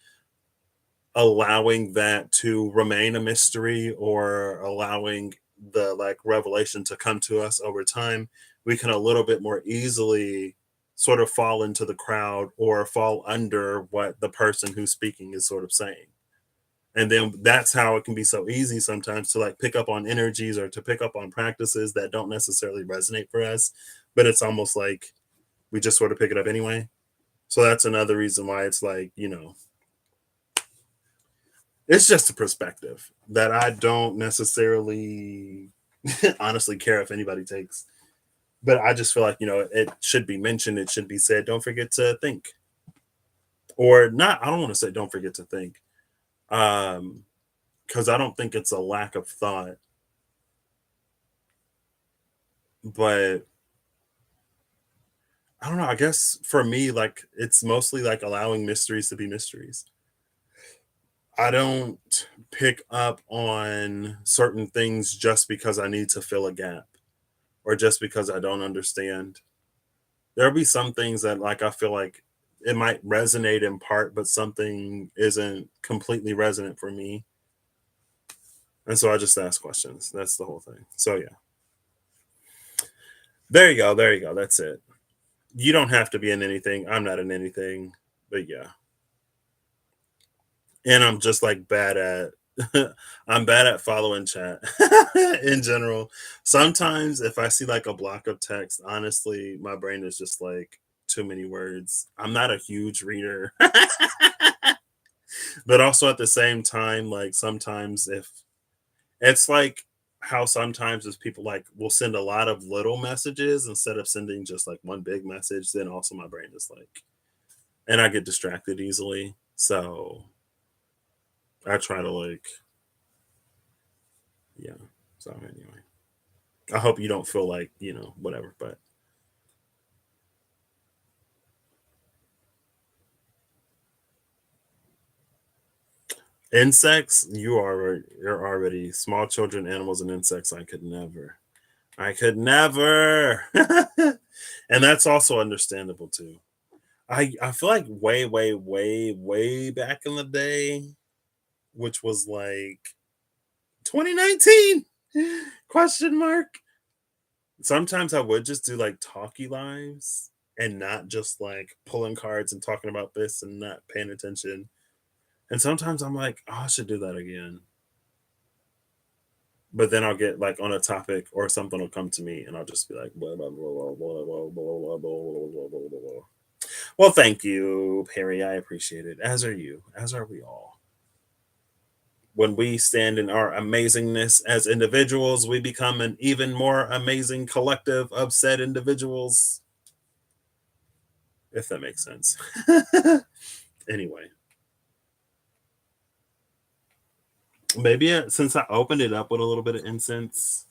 allowing that to remain a mystery or allowing the like revelation to come to us over time, we can a little bit more easily sort of fall into the crowd or fall under what the person who's speaking is sort of saying. And then that's how it can be so easy sometimes to like pick up on energies or to pick up on practices that don't necessarily resonate for us, but it's almost like we just sort of pick it up anyway. So that's another reason why it's like, it's just a perspective that I don't necessarily honestly care if anybody takes. But I just feel like, it should be mentioned, it should be said. Don't forget to think. Or not, I don't want to say don't forget to think. Because I don't think it's a lack of thought, but I don't know. I guess for me, like it's mostly like allowing mysteries to be mysteries. I don't pick up on certain things just because I need to fill a gap or just because I don't understand. There'll be some things that like I feel like it might resonate in part, but something isn't completely resonant for me. And so I just ask questions. That's the whole thing. So yeah. There you go. There you go. That's it. You don't have to be in anything. I'm not in anything. But yeah. And I'm just like bad at I'm bad at following chat in general. Sometimes if I see like a block of text, honestly, my brain is just like too many words. I'm not a huge reader. But also at the same time, like sometimes if it's like how sometimes as people like will send a lot of little messages instead of sending just like one big message, then also my brain is like, and I get distracted easily. So I try to like, yeah. So anyway, I hope you don't feel like, whatever, but insects, you're already small children, animals, and insects. I could never. I could never. And that's also understandable too. I feel like way, way, way, way back in the day, which was like 2019 question mark. Sometimes I would just do like talkie lives and not just like pulling cards and talking about this and not paying attention. And sometimes I'm like, oh, I should do that again. But then I'll get like on a topic or something will come to me and I'll just be like, blah, blah, blah, blah, blah, blah, blah, blah, blah, blah, blah, blah, blah. Well, thank you, Perry. I appreciate it. As are you, as are we all. When we stand in our amazingness as individuals, we become an even more amazing collective of said individuals, if that makes sense. Anyway, maybe since I opened it up with a little bit of incense,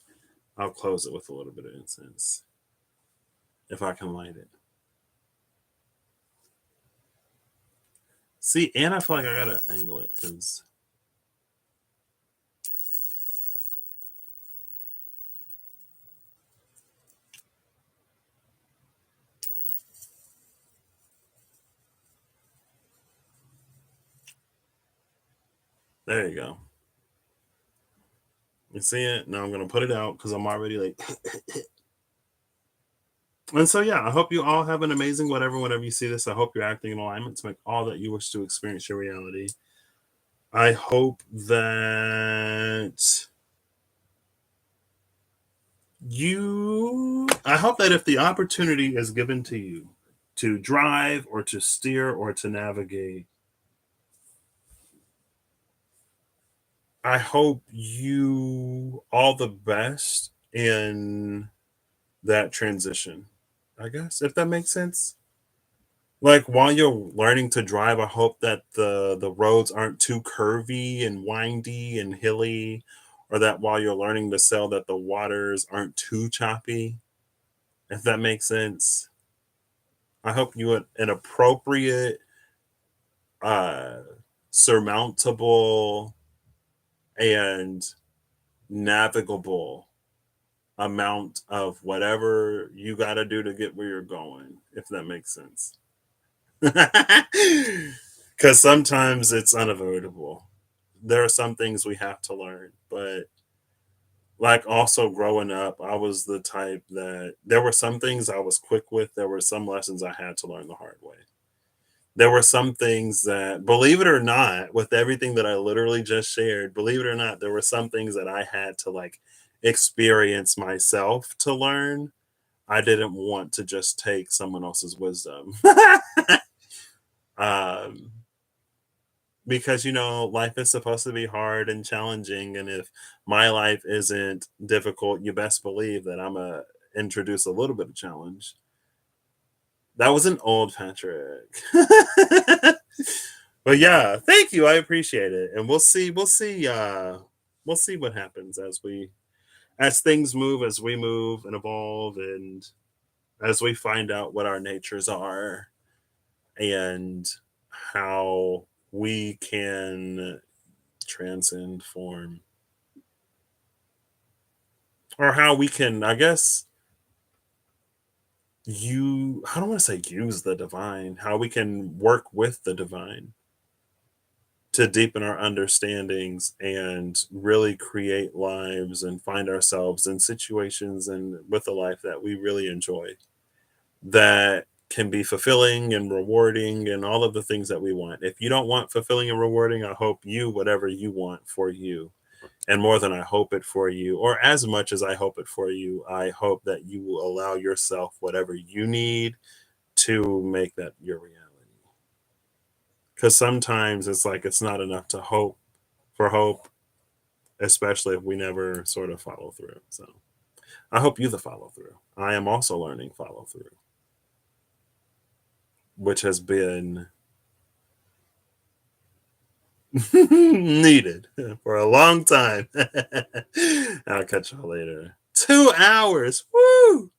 I'll close it with a little bit of incense if I can light it. See, and I feel like I gotta angle it because there you go. You see it? Now I'm gonna put it out because I'm already like And so, yeah, I hope you all have an amazing whatever whenever you see this. I hope you're acting in alignment to make all that you wish to experience your reality. I hope that I hope that if the opportunity is given to you to drive or to steer or to navigate, I hope you all the best in that transition. I guess if that makes sense. Like while you're learning to drive, I hope that the roads aren't too curvy and windy and hilly, or that while you're learning to sail, that the waters aren't too choppy. If that makes sense. I hope you an appropriate, uh, surmountable, and navigable amount of whatever you got to do to get where you're going. If that makes sense. Because sometimes it's unavoidable. There are some things we have to learn, but like also growing up, I was the type that there were some things I was quick with. There were some lessons I had to learn the hard way. There were some things that, believe it or not, with everything that I literally just shared, believe it or not, there were some things that I had to like experience myself to learn. I didn't want to just take someone else's wisdom. um, because life is supposed to be hard and challenging, and if my life isn't difficult, you best believe that I'm gonna introduce a little bit of challenge. That was an old Patrick. But yeah, thank you, I appreciate it, and we'll see what happens as things move, as we move and evolve, and as we find out what our natures are, and how we can transcend form, or how we can, I guess, I don't want to say use the divine, how we can work with the divine to deepen our understandings and really create lives and find ourselves in situations and with a life that we really enjoy, that can be fulfilling and rewarding and all of the things that we want. If you don't want fulfilling and rewarding, I hope whatever you want for you. And more than I hope it for you, or as much as I hope it for you, I hope that you will allow yourself whatever you need to make that your reality. Because sometimes it's like it's not enough to hope for hope, especially if we never sort of follow through. So I hope you the follow through. I am also learning follow through, which has been needed for a long time. I'll catch y'all later. 2 hours. Woo!